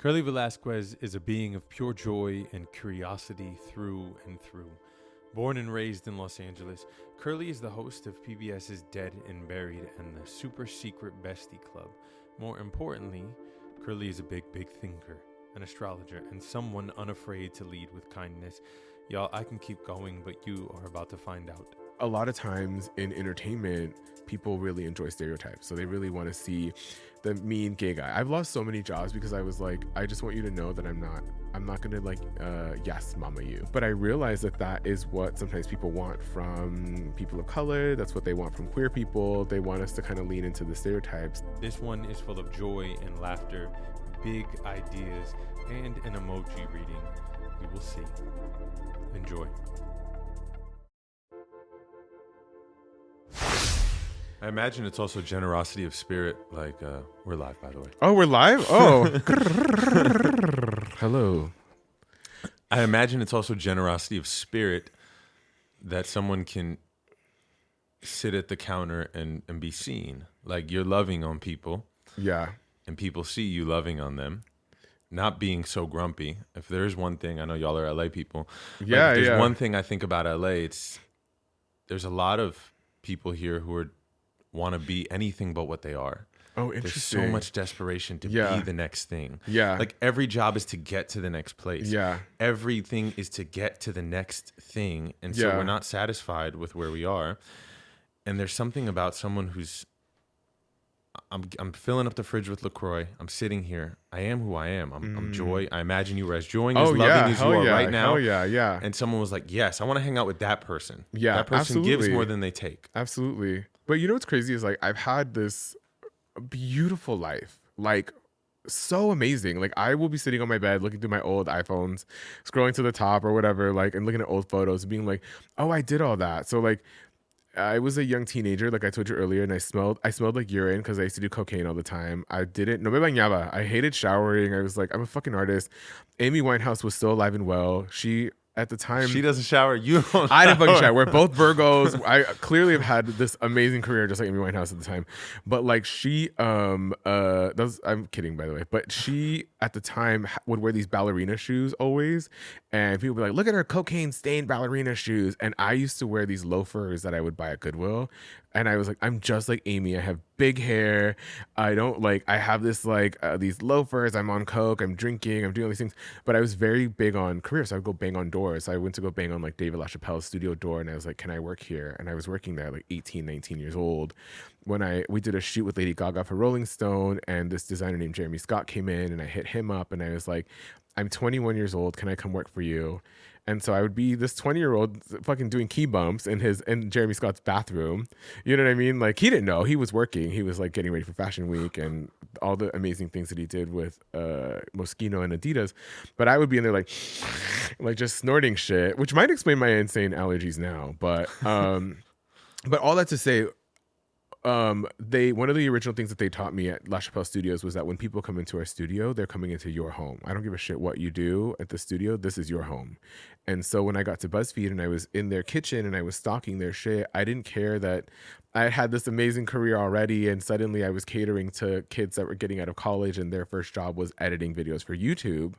Curly Velasquez is a being of pure joy and curiosity through and through. Born and raised in Los Angeles, Curly is the host of PBS's Dead and Buried and the Super Secret Bestie Club. More importantly, Curly is a big thinker, an astrologer, and someone unafraid to lead with kindness. Y'all, I can keep going, but you are about to find out. A lot of times in entertainment, people really enjoy stereotypes. So they really want to see the mean gay guy. I've lost so many jobs because I was like, I just want you to know that I'm not going to yes, mama you. But I realized that is what sometimes people want from people of color. That's what they want from queer people. They want us to kind of lean into the stereotypes. This one is full of joy and laughter, big ideas, and an emoji reading. You will see. Enjoy. I imagine it's also generosity of spirit. Like, we're live, by the way. Oh, we're live? Oh. Hello. I imagine it's also generosity of spirit that someone can sit at the counter and be seen. Like, you're loving on people. Yeah. And people see you loving on them. Not being so grumpy. If there's one thing, I know y'all are LA people. Yeah, like if there's one thing I think about LA, there's a lot of people here who want to be anything but what they are. Oh, interesting. There's so much desperation to be the next thing. Yeah. Like every job is to get to the next place. Yeah. Everything is to get to the next thing. And so we're not satisfied with where we are. And there's something about someone who's, I'm filling up the fridge with LaCroix. I'm sitting here. I am who I am. I'm Joy. I imagine you were as joying as loving as you are right now. Oh, yeah. And someone was like, yes, I want to hang out with that person. Yeah, that person absolutely. gives more than they take. Absolutely. But you know what's crazy is like I've had this beautiful life, like so amazing. Like I will be sitting on my bed looking through my old iPhones, scrolling to the top or whatever, like and looking at old photos and being like, oh, I did all that. So like I was a young teenager, like I told you earlier, and I smelled like urine because I used to do cocaine all the time. I didn't, no me bañaba. I hated showering. I was like, I'm a fucking artist. Amy Winehouse was still alive and well. At the time, she doesn't shower. You don't. I didn't fucking shower. We're both Virgos. I clearly have had this amazing career, just like Amy Winehouse at the time. But like I'm kidding, by the way. But she at the time would wear these ballerina shoes always, and people would be like, "Look at her cocaine stained ballerina shoes." And I used to wear these loafers that I would buy at Goodwill, and I was like, "I'm just like Amy. I have big hair. I have this these loafers. I'm on coke. I'm drinking. I'm doing all these things." But I was very big on career, so I would go bang on doors. I went to go bang on like David LaChapelle's studio door, and I was like, "Can I work here?" And I was working there like 18, 19 years old when we did a shoot with Lady Gaga for Rolling Stone, and this designer named Jeremy Scott came in, and I hit him up, and I was like, "I'm 21 years old. Can I come work for you?" And so I would be this 20-year-old fucking doing key bumps in Jeremy Scott's bathroom. You know what I mean? Like he didn't know he was working. He was like getting ready for Fashion Week and all the amazing things that he did with Moschino and Adidas. But I would be in there like just snorting shit, which might explain my insane allergies now. But all that to say, one of the original things that they taught me at La Chapelle Studios was that when people come into our studio, they're coming into your home. I don't give a shit what you do at the studio. This is your home. And so when I got to BuzzFeed and I was in their kitchen and I was stocking their shit, I didn't care that I had this amazing career already. And suddenly I was catering to kids that were getting out of college and their first job was editing videos for YouTube.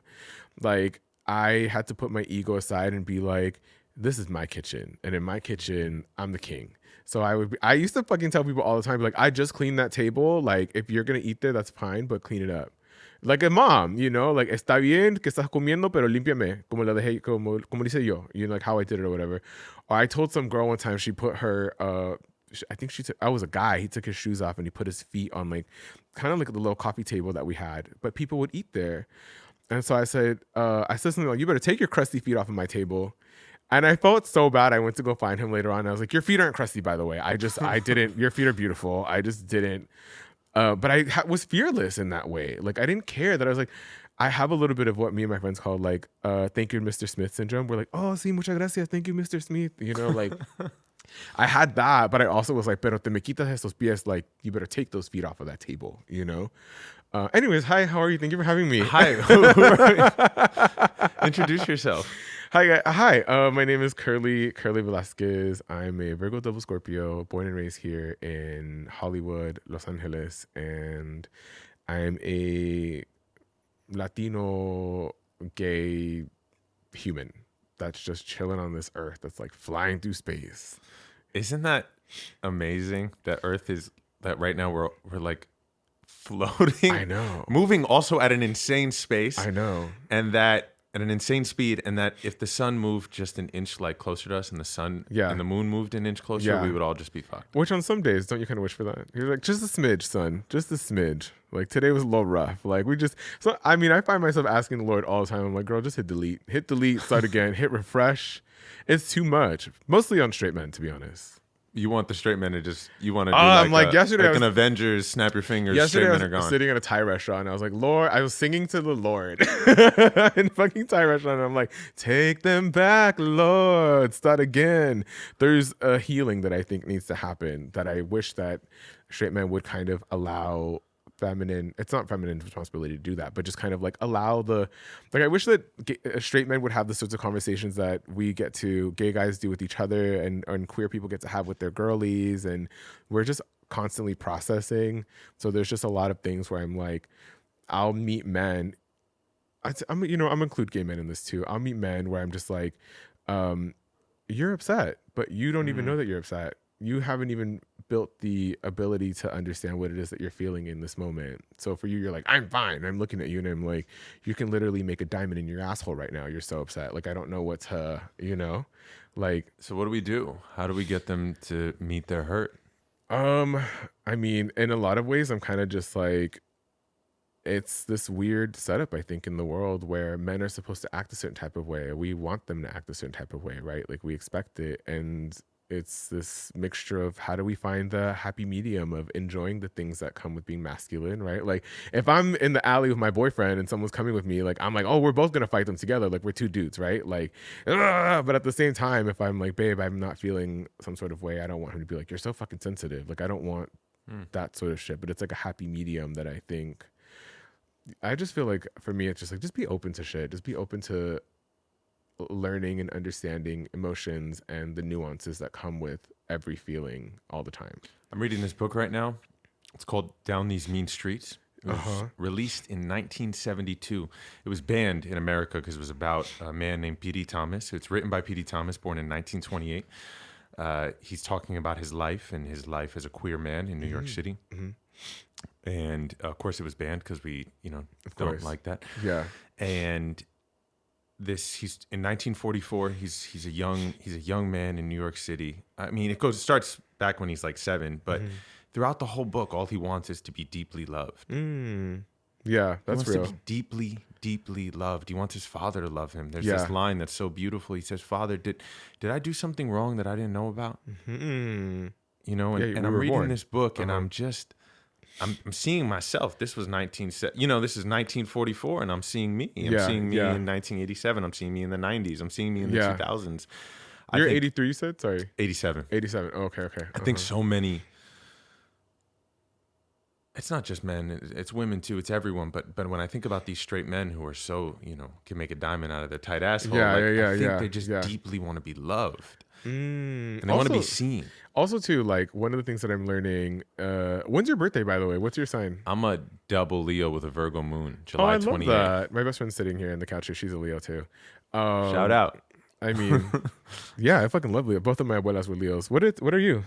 Like I had to put my ego aside and be like, this is my kitchen. And in my kitchen, I'm the king. So I used to fucking tell people all the time, like, I just cleaned that table. Like, if you're going to eat there, that's fine, but clean it up. Like a mom, you know, like, está bien que estás comiendo, pero límpiame, como la dejé, como dice yo, you know, like how I did it or whatever. Or I told some girl one time, she put her, I was a guy, he took his shoes off and he put his feet on like, kind of like the little coffee table that we had, but people would eat there. And so I said something like, you better take your crusty feet off of my table. And I felt so bad. I went to go find him later on. I was like, your feet aren't crusty, by the way. I didn't, your feet are beautiful. I just didn't. But I was fearless in that way. Like, I didn't care that I was like, I have a little bit of what me and my friends call like, thank you, Mr. Smith syndrome. We're like, oh, sí, muchas gracias. Thank you, Mr. Smith. You know, like, I had that, but I also was like, pero te me quitas esos pies. Like, you better take those feet off of that table, you know? Anyways, hi, how are you? Thank you for having me. Hi. Introduce yourself. Hi. My name is Curly Velasquez. I'm a Virgo double Scorpio, born and raised here in Hollywood, Los Angeles, and I'm a Latino gay human that's just chilling on this earth, that's like flying through space. Isn't that amazing that Earth is that right now we're like floating, I know, moving also at an insane space. I know. And that at an insane speed, and that if the sun moved just an inch like closer to us, and the sun and the moon moved an inch closer, we would all just be fucked. Which on some days, don't you kind of wish for that? You're like, just a smidge, son, just a smidge. Like today was a little rough. Like I mean, I find myself asking the Lord all the time. I'm like, girl, just hit delete, start again, hit refresh. It's too much, mostly on straight men, to be honest. You want the straight men to you want to do I'm like yesterday, like an Avengers, snap your fingers, straight men are gone. Sitting at a Thai restaurant, and I was like, Lord, I was singing to the Lord in fucking Thai restaurant, and I'm like, take them back, Lord, start again. There's a healing that I think needs to happen, that I wish that straight men would kind of allow feminine, it's not feminine responsibility to do that, but just kind of like allow I wish that straight men would have the sorts of conversations that gay guys do with each other, and queer people get to have with their girlies, and we're just constantly processing. So there's just a lot of things where I'm like, I'll meet men, I'm include gay men in this too. I'll meet men where I'm just like, you're upset, but you don't even know that you're upset. You haven't even built the ability to understand what it is that you're feeling in this moment. So for you, you're like, I'm fine. I'm looking at you and I'm like, you can literally make a diamond in your asshole right now. You're so upset. Like, I don't know what to, like. So what do we do? How do we get them to meet their hurt? I mean, in a lot of ways, I'm kind of just like, it's this weird setup, I think, in the world where men are supposed to act a certain type of way. We want them to act a certain type of way, right? Like, we expect it. And it's this mixture of how do we find the happy medium of enjoying the things that come with being masculine, right? Like, if I'm in the alley with my boyfriend and someone's coming with me, like, I'm like, oh, we're both gonna fight them together, like we're two dudes, right? Like, but at the same time, if I'm like, babe, I'm not feeling some sort of way, I don't want him to be like, you're so fucking sensitive. Like, I don't want that sort of shit. But it's like a happy medium that I think, I just feel like for me, it's just like, just be open to shit. Just be open to learning and understanding emotions and the nuances that come with every feeling all the time. I'm reading this book right now. It's called Down These Mean Streets. It was released in 1972. It was banned in America because it was about a man named P.D. Thomas. It's written by P.D. Thomas, born in 1928. He's talking about his life and his life as a queer man in New York City. And of course it was banned because we, don't like that. Yeah. And he's in 1944. He's a young man in New York City. I mean, it starts back when he's like 7, but throughout the whole book, all he wants is to be deeply loved. Yeah, that's real. He wants to be deeply, deeply loved. He wants his father to love him. There's this line that's so beautiful. He says, "Father, did I do something wrong that I didn't know about?" And I'm reading this book, and I'm seeing myself. This was this is 1944, and I'm seeing me. I'm seeing me in 1987. I'm seeing me in the 90s. I'm seeing me in the 2000s. You're 83, you said? Sorry. 87. 87. Oh, okay. I think so many. It's not just men. It's women too. It's everyone. But when I think about these straight men who are so, can make a diamond out of their tight asshole. I think they just deeply want to be loved. And they want to be seen. Also, too, like, one of the things that I'm learning, when's your birthday, by the way? What's your sign? I'm a double Leo with a Virgo moon, July 28th. I love that. My best friend's sitting here in the couch. She's a Leo, too. Shout out. I mean, yeah, I fucking love Leo. Both of my abuelas were Leos. What are you?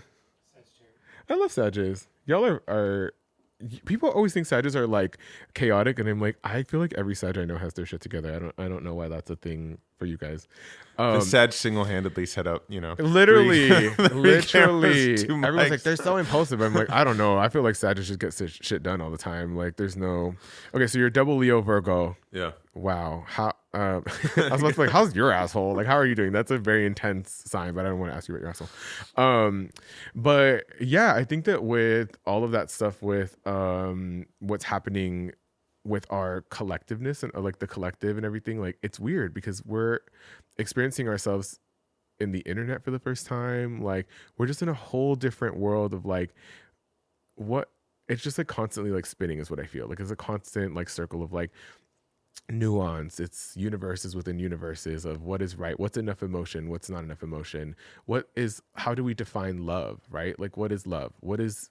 Sagittarius. I love Sagittarius. Y'all are people always think Sagittarius are like chaotic, and I'm like, I feel like every Sagittarius I know has their shit together. I don't know why that's a thing for you guys. The Sag single-handedly set up, literally. Everyone's like, they're so impulsive. I'm like, I don't know. I feel like Sagittarius just gets shit done all the time. Like, there's no. Okay, so you're double Leo Virgo. Yeah. Wow. How? I was about to be like, how's your asshole? Like, how are you doing? That's a very intense sign, but I don't want to ask you about your asshole. But yeah, I think that with all of that stuff, with what's happening with our collectiveness and like the collective and everything, like, it's weird because we're experiencing ourselves in the internet for the first time. Like, we're just in a whole different world of like what it's just like constantly like spinning is what I feel like. It's a constant like circle of like nuance. It's universes within universes of what is right, what's enough emotion, what's not enough emotion, how do we define love, right? Like, what is love, what is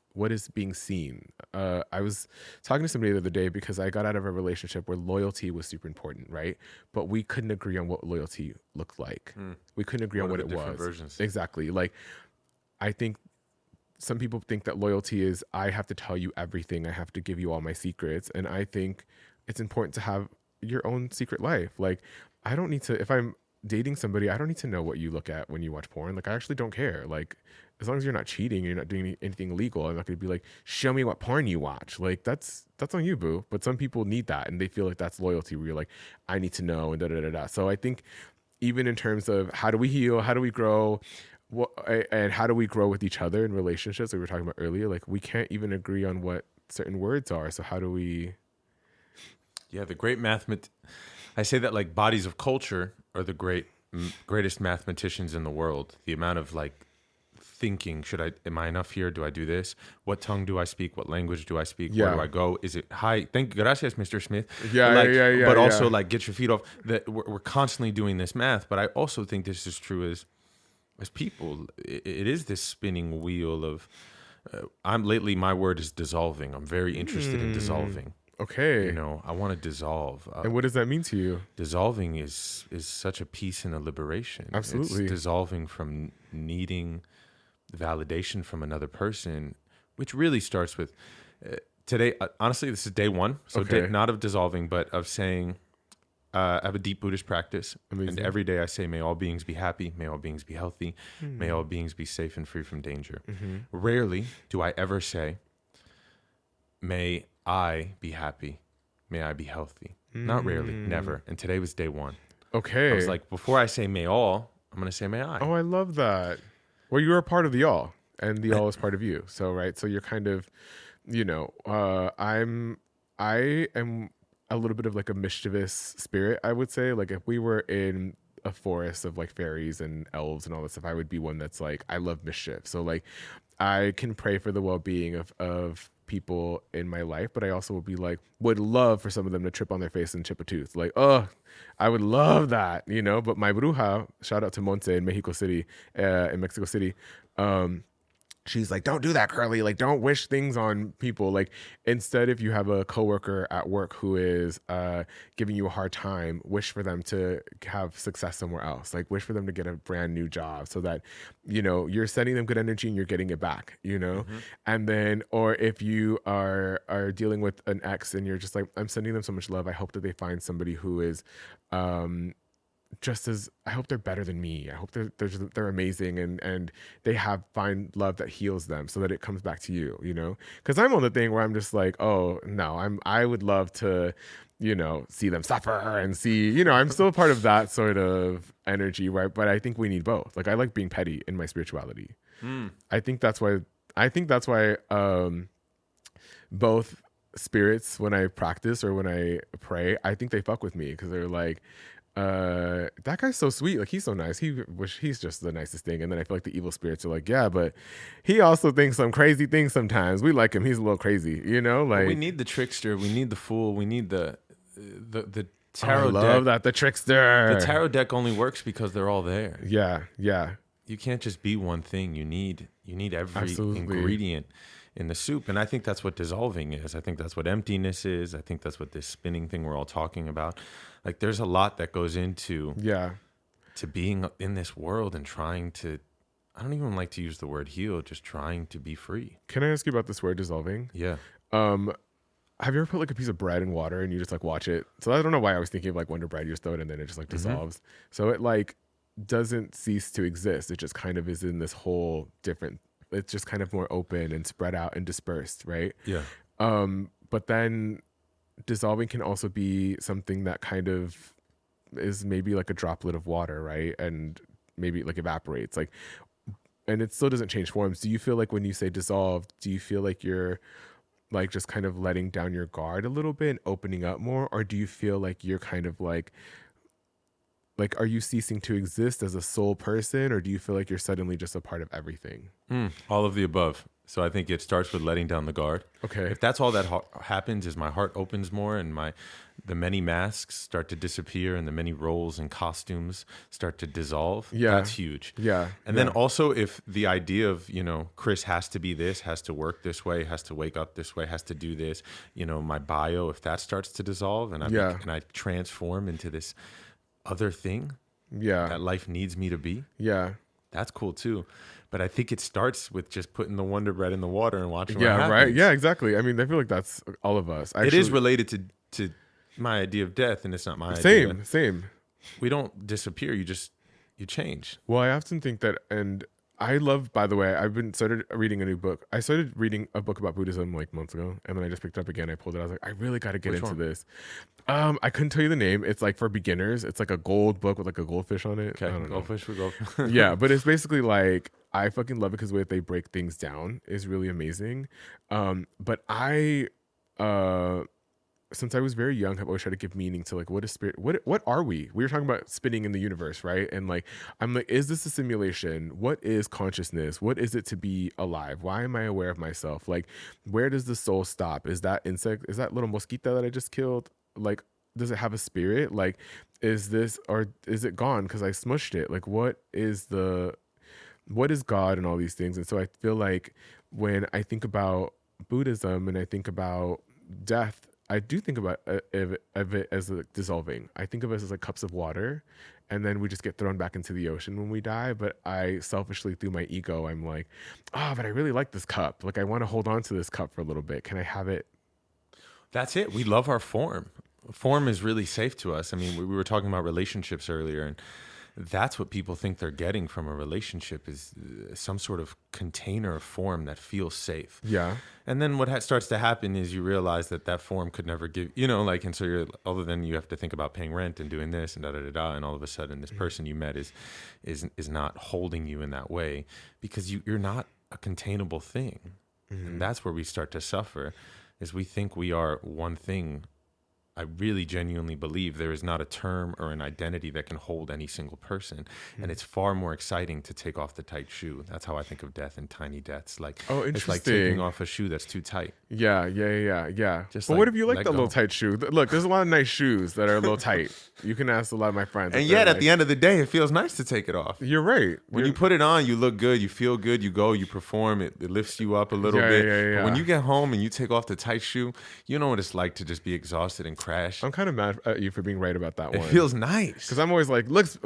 being seen. I was talking to somebody the other day because I got out of a relationship where loyalty was super important, right? But we couldn't agree on what loyalty looked like. We couldn't agree on what it was. Versions. Exactly. Like, I think some people think that loyalty is, I have to tell you everything, I have to give you all my secrets, and I think it's important to have your own secret life. Like, I don't need to, if I'm dating somebody, I don't need to know what you look at when you watch porn. Like, I actually don't care. Like, as long as you're not cheating, you're not doing anything illegal, I'm not going to be like, show me what porn you watch. Like, that's on you, boo. But some people need that, and they feel like that's loyalty, where you're like, I need to know, and da da da da. So I think even in terms of how do we heal, how do we grow, and how do we grow with each other in relationships, like we were talking about earlier, like, we can't even agree on what certain words are. So how do we? Yeah, the great I say that, like, bodies of culture are the greatest mathematicians in the world. The amount of, like, thinking, am I enough here? Do I do this? What tongue do I speak? What language do I speak? Yeah. Where do I go? Is it hi? Gracias, Mr. Smith. Yeah, like, yeah. But also, like, get your feet off. That we're constantly doing this math. But I also think this is true as people. It is this spinning wheel of. Lately, my word is dissolving. I'm very interested in dissolving. Okay. You know, I want to dissolve. And what does that mean to you? Dissolving is such a peace and a liberation. Absolutely. It's dissolving from needing validation from another person, which really starts with today. Honestly, this is day one. So Okay. not of dissolving, but of saying, I have a deep Buddhist practice. Amazing. And every day I say, may all beings be happy. May all beings be healthy. May all beings be safe and free from danger. Rarely do I ever say, may I be happy. May I be healthy. Not rarely, never. And today was day one. Okay. I was like, before I say may all, I'm going to say may I. Oh, I love that. Well, you're a part of the all, and the all is part of you. So, right. So you're kind of, I am a little bit of like a mischievous spirit, I would say. Like, if we were in a forest of like fairies and elves and all this stuff, I would be one that's like, I love mischief. So like, I can pray for the well-being of people in my life, but I also would love for some of them to trip on their face and chip a tooth. Like, oh, I would love that, But my bruja, shout out to Monte in Mexico City, she's like, don't do that, Curly. Like, don't wish things on people. Like, instead, if you have a coworker at work who is giving you a hard time, wish for them to have success somewhere else. Like, wish for them to get a brand new job so that, you're sending them good energy and you're getting it back, And then, or if you are dealing with an ex and you're just like, I'm sending them so much love. I hope that they find somebody who is, I hope they're better than me. I hope they're amazing and they find love that heals them so that it comes back to you, because I'm on the thing where I'm just like, oh no, I would love to, see them suffer and see, I'm still a part of that sort of energy, right? But I think we need both. Like, I like being petty in my spirituality. I think that's why both spirits, when I practice or when I pray, I think they fuck with me because they're like, that guy's so sweet, like, he's so nice, he's just the nicest thing. And then I feel like the evil spirits are like, yeah, but he also thinks some crazy things sometimes. We like him, he's a little crazy, like, we need the trickster, we need the fool, we need the tarot deck. I love that, the trickster. The tarot deck only works because they're all there. Yeah You can't just be one thing. You need every Absolutely. ingredient in the soup. And I think that's what dissolving is. I think that's what emptiness is. I think that's what this spinning thing we're all talking about. Like, there's a lot that goes into to being in this world and trying to, I don't even like to use the word heal, just trying to be free. Can I ask you about this word dissolving? Yeah. Have you ever put like a piece of bread in water and you just like watch it? So I don't know why I was thinking of like Wonder Bread. You just throw it in and then it just like dissolves. So it like doesn't cease to exist. It just kind of is in this whole different, it's just kind of more open and spread out and dispersed, right? Yeah. But then dissolving can also be something that kind of is maybe like a droplet of water, right? And maybe like evaporates, like, and it still doesn't change forms. Do you feel like when you say dissolve, do you feel like you're like just kind of letting down your guard a little bit and opening up more? Or do you feel like you're kind of like, are you ceasing to exist as a sole person, or do you feel like you're suddenly just a part of everything? All of the above. So I think it starts with letting down the guard. Okay. If that's all that happens, is my heart opens more and the many masks start to disappear and the many roles and costumes start to dissolve. Yeah. That's huge. Yeah. And then also if the idea of, Chris has to be this, has to work this way, has to wake up this way, has to do this, my bio, if that starts to dissolve and I transform into this other thing that life needs me to be. Yeah. That's cool too. But I think it starts with just putting the Wonder Bread in the water and watching what happens. Right. Yeah, exactly. I mean, I feel like that's all of us. It is related to my idea of death, and it's not my idea. Same. We don't disappear. You change. Well, I often think that, and I love, by the way, started reading a new book. I started reading a book about Buddhism like months ago, and then I just picked it up again. I pulled it. I was like, I really got to get into this. I couldn't tell you the name. It's like for beginners. It's like a gold book with like a goldfish on it. Okay, I don't know. Goldfish with goldfish. Yeah, but it's basically like, I fucking love it because the way they break things down is really amazing. But I, since I was very young, have always tried to give meaning to like, what is spirit? What are we? We were talking about spinning in the universe, right? And like, I'm like, is this a simulation? What is consciousness? What is it to be alive? Why am I aware of myself? Like, where does the soul stop? Is that insect? Is that little mosquito that I just killed? Like, does it have a spirit? Like, is this, or is it gone because I smushed it? Like, what is God and all these things? And so I feel like when I think about Buddhism and I think about death, I do think about it as like dissolving. I think of it as like cups of water, and then we just get thrown back into the ocean when we die. But I selfishly, through my ego, I'm like, but I really like this cup. Like, I want to hold on to this cup for a little bit. Can I have it? That's it. We love our form. Form is really safe to us. I mean, we were talking about relationships earlier, and that's what people think they're getting from a relationship is some sort of container of form that feels safe. Yeah. And then what starts to happen is you realize that form could never give, and so other than you have to think about paying rent and doing this and and all of a sudden this person you met is not holding you in that way because you're not a containable thing. Mm-hmm. And that's where we start to suffer is we think we are one thing. I really genuinely believe there is not a term or an identity that can hold any single person. Mm-hmm. And it's far more exciting to take off the tight shoe. That's how I think of death and tiny deaths. Like, it's like taking off a shoe that's too tight. Yeah. Just but what if you like the little tight shoe? Look, there's a lot of nice shoes that are a little tight. You can ask a lot of my friends. And yet, at the end of the day, it feels nice to take it off. You're right. When you put it on, you look good, you feel good, you go, you perform, it lifts you up a little bit. Yeah. But when you get home and you take off the tight shoe, you know what it's like to just be exhausted and crash. I'm kind of mad at you for being right about that one. It feels nice. Because I'm always like, looks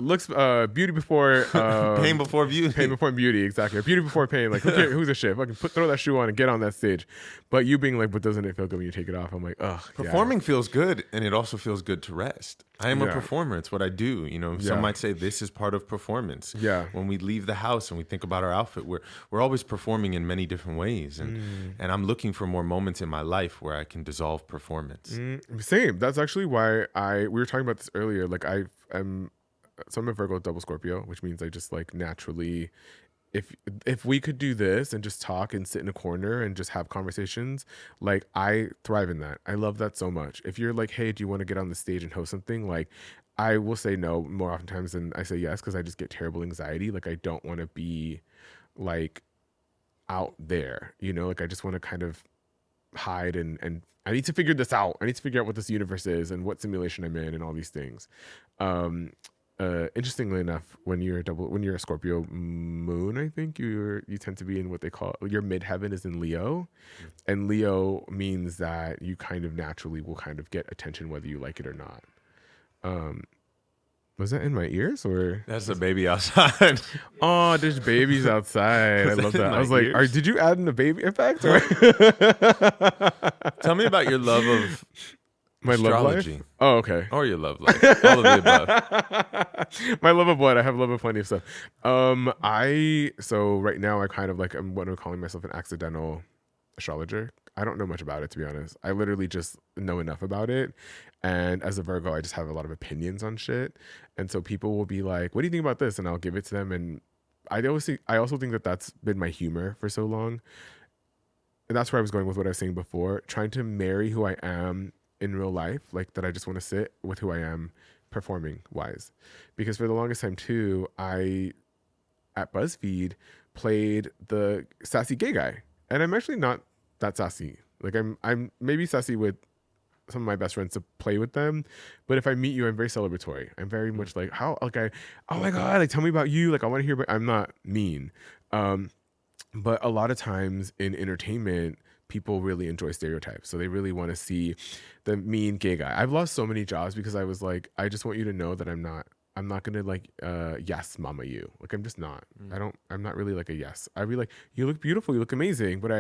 beauty before... pain before beauty. Pain before beauty, exactly. Beauty before pain. Like, who's a shit? Fucking throw that shoe on and get on that stage. But you being like, but doesn't it feel good when you take it off? I'm like, ugh. Performing feels good, and it also feels good to rest. I am a performer. It's what I do. Some might say this is part of performance. Yeah. When we leave the house and we think about our outfit, we're always performing in many different ways. And I'm looking for more moments in my life where I can dissolve performance. Same. That's actually why we were talking about this earlier. Like I'm a Virgo double Scorpio, which means I just like naturally, if we could do this and just talk and sit in a corner and just have conversations, like I thrive in that. I love that so much. If you're like, hey, do you want to get on the stage and host something? Like I will say no more oftentimes than I say yes, because I just get terrible anxiety. Like I don't want to be like out there, like I just want to kind of hide and I need to figure this out. I need to figure out what this universe is and what simulation I'm in and all these things. Interestingly enough, when you're a Scorpio moon, I think you tend to be in what they call your midheaven is in Leo, and Leo means that you kind of naturally will kind of get attention whether you like it or not. Was that in my ears or? That's a baby outside. Oh, there's babies outside. I love that. I was like, did you add in a baby effect? Or? Tell me about your love of my astrology. Love life? Oh, okay. Or your love life. All of the above. My love of what? I have love of plenty of stuff. So right now I kind of like, I'm what I'm calling myself an accidental astrologer. I don't know much about it, to be honest. I literally just know enough about it. And as a Virgo, I just have a lot of opinions on shit. And so people will be like, what do you think about this? And I'll give it to them. And I also think that that's been my humor for so long. And that's where I was going with what I was saying before, trying to marry who I am in real life, like that I just want to sit with who I am performing wise. Because for the longest time too, I, at BuzzFeed, played the sassy gay guy. And I'm actually not that sassy. Like I'm maybe sassy with some of my best friends to play with them, but if I meet you, I'm very celebratory. I'm very much like, oh my god, like tell me about you. Like I want to hear. But I'm not mean. But a lot of times in entertainment, people really enjoy stereotypes. So they really want to see the mean gay guy. I've lost so many jobs because I was like, I just want you to know that I'm not gonna like yes mama you. Like I'm just not. I'm not really like a yes. I'd be like, you look beautiful, you look amazing, but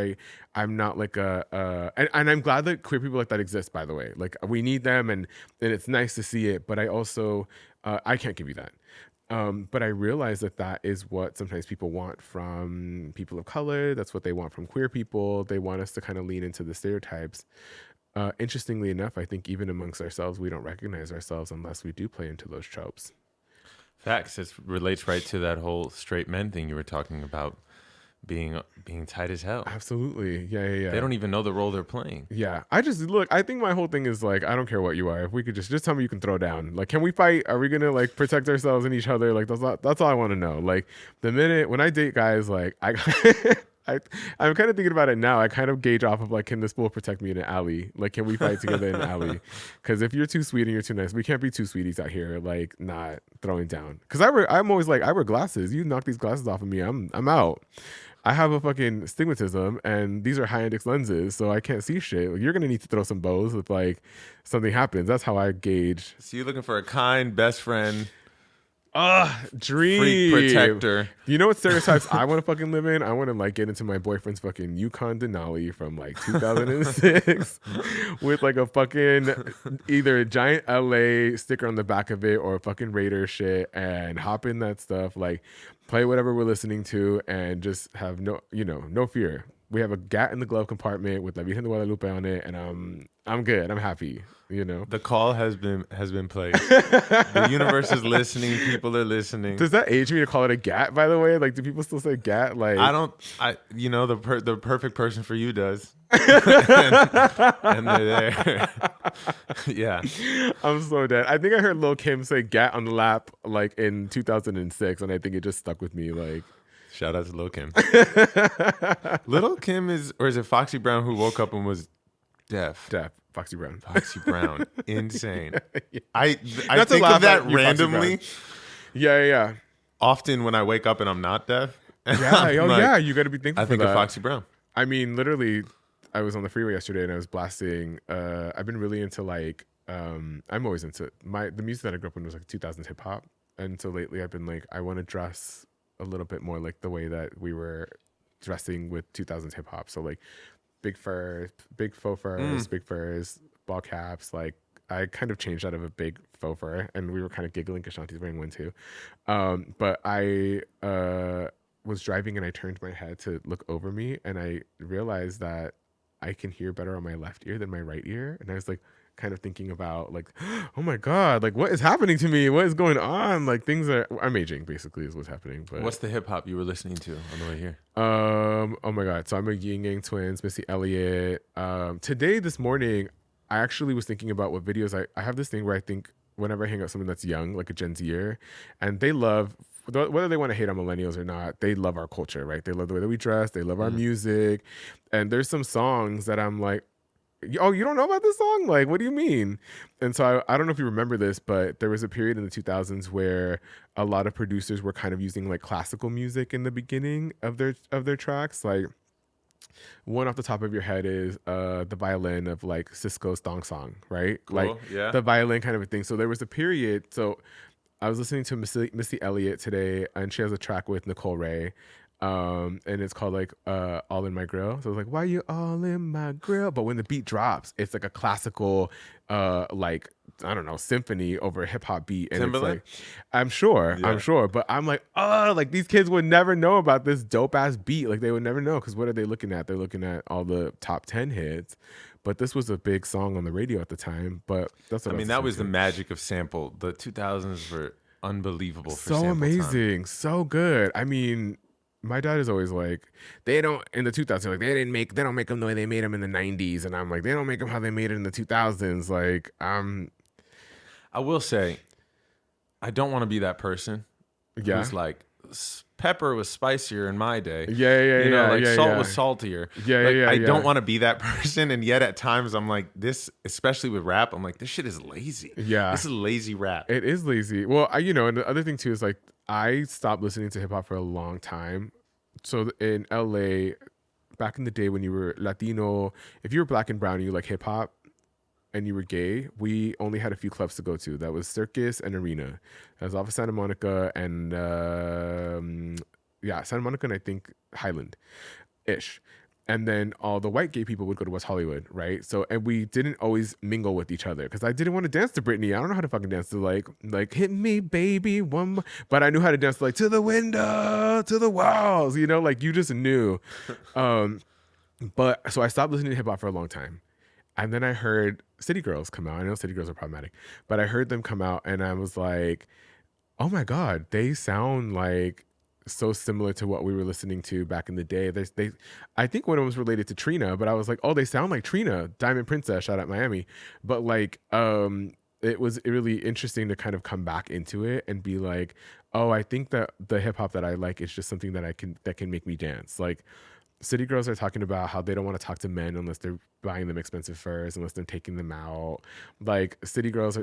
I'm not like and I'm glad that queer people like that exist, by the way. Like we need them, and it's nice to see it, but I also I can't give you that. But I realize that is what sometimes people want from people of color. That's what they want from queer people. They want us to kind of lean into the stereotypes. Interestingly enough, I think even amongst ourselves, we don't recognize ourselves unless we do play into those tropes. Facts. It relates right to that whole straight men thing you were talking about, being tight as hell. Absolutely. Yeah. They don't even know the role they're playing. Yeah. I think my whole thing is like, I don't care what you are. If we could just tell me you can throw down. Like, can we fight? Are we going to like protect ourselves and each other? Like, that's all I want to know. Like the minute when I date guys, like I'm kind of thinking about it now. I kind of gauge off of like, can this fool protect me in an alley? Like, can we fight together in an alley? Because if you're too sweet and you're too nice, we can't be two sweeties out here, like not throwing down. Because I'm always like, I wear glasses. You knock these glasses off of me, I'm out. I have a fucking stigmatism, and these are high-index lenses, so I can't see shit. Like, you're gonna need to throw some bows if like something happens. That's how I gauge. So you're looking for a kind best friend. Dream freak protector. You know what stereotypes I want to fucking live in? I want to like get into my boyfriend's fucking Yukon Denali from like 2006 with like a fucking either a giant LA sticker on the back of it or a fucking Raider shit, and hop in that stuff, like play whatever we're listening to, and just have no fear. We have a gat in the glove compartment with La Virgen de Guadalupe on it, and I'm good. I'm happy. The call has been played. The universe is listening. People are listening. Does that age me to call it a gat? By the way, like, do people still say gat? Like, the perfect person for you does, and they're there. Yeah, I'm so dead. I think I heard Lil Kim say "gat" on the lap like in 2006, and I think it just stuck with me. Like, shout out to Lil Kim. Lil Kim is it Foxy Brown who woke up and was deaf? Foxy Brown. Insane. Yeah. I think of that randomly. Yeah. Often when I wake up and I'm not deaf. Yeah. You got to be thankful. I think of Foxy Brown. I mean, literally, I was on the freeway yesterday and I was blasting. I've been really into like, I'm always into the music that I grew up in was like 2000s hip hop, and so lately I've been like, I want to dress a little bit more like the way that we were dressing with 2000s hip hop. So like, big furs, big faux furs, big furs, ball caps. Like I kind of changed out of a big faux fur, and we were kind of giggling because Shanti's wearing one too. But I was driving and I turned my head to look over me, and I realized that I can hear better on my left ear than my right ear. And I was like kind of thinking about like, oh my God, like what is happening to me? What is going on? Like I'm aging basically is what's happening. But what's the hip hop you were listening to on the way here? Oh my God. So I'm a Yin Yang Twins, Missy Elliott. This morning, I actually was thinking about what videos I have this thing where I think whenever I hang out with someone that's young, like a Gen Zer, and they love, whether they want to hate on millennials or not, they love our culture, right? They love the way that we dress. They love our music. And there's some songs that I'm like, oh, you don't know about this song? Like, what do you mean? And so I don't know if you remember this, but there was a period in the 2000s where a lot of producers were kind of using like classical music in the beginning of their tracks. Like one off the top of your head is the violin of like Cisco's Thong Song, right? Cool. Like the violin kind of a thing. So there was a period. So I was listening to Missy Elliott today, and she has a track with Nicole Ray. And it's called like All in My Grill. So it's like, why you all in my grill? But when the beat drops, it's like a classical like, I don't know, symphony over a hip hop beat. And Timberland? It's like, I'm sure. But I'm like, oh, like these kids would never know about this dope ass beat. Like they would never know, because what are they looking at? They're looking at all the top 10 hits. But this was a big song on the radio at the time. But that's what that was the magic of sample. The 2000s were unbelievable for sample so amazing, time. So good. I mean, my dad is always like, they don't, in the 2000s, like they don't make them the way they made them in the 90s. And I'm like, they don't make them how they made it in the 2000s. Like, I will say, I don't want to be that person who's like pepper was spicier in my day. Yeah, salt was saltier. I don't want to be that person, and yet at times I'm like this, especially with rap. I'm like, this shit is lazy. Yeah, this is lazy rap. It is lazy. Well, and the other thing too is like I stopped listening to hip hop for a long time. So in LA, back in the day when you were Latino, if you were black and brown and you like hip hop and you were gay, we only had a few clubs to go to. That was Circus and Arena. That was off of Santa Monica and Santa Monica and I think Highland-ish. And then all the white gay people would go to West Hollywood, right? So, and we didn't always mingle with each other because I didn't want to dance to Britney. I don't know how to fucking dance to like hit me, baby, one more. But I knew how to dance to like to the window, to the walls, like you just knew. But so I stopped listening to hip hop for a long time. And then I heard City Girls come out. I know City Girls are problematic, but I heard them come out and I was like, oh my God, they sound like so similar to what we were listening to back in the day. I think one of them was related to Trina, but I was like, oh, they sound like Trina, Diamond Princess, shout out Miami. But like, it was really interesting to kind of come back into it and be like, oh, I think that the hip hop that I like is just something that can make me dance. Like, City Girls are talking about how they don't want to talk to men unless they're buying them expensive furs, unless they're taking them out. Like, City Girls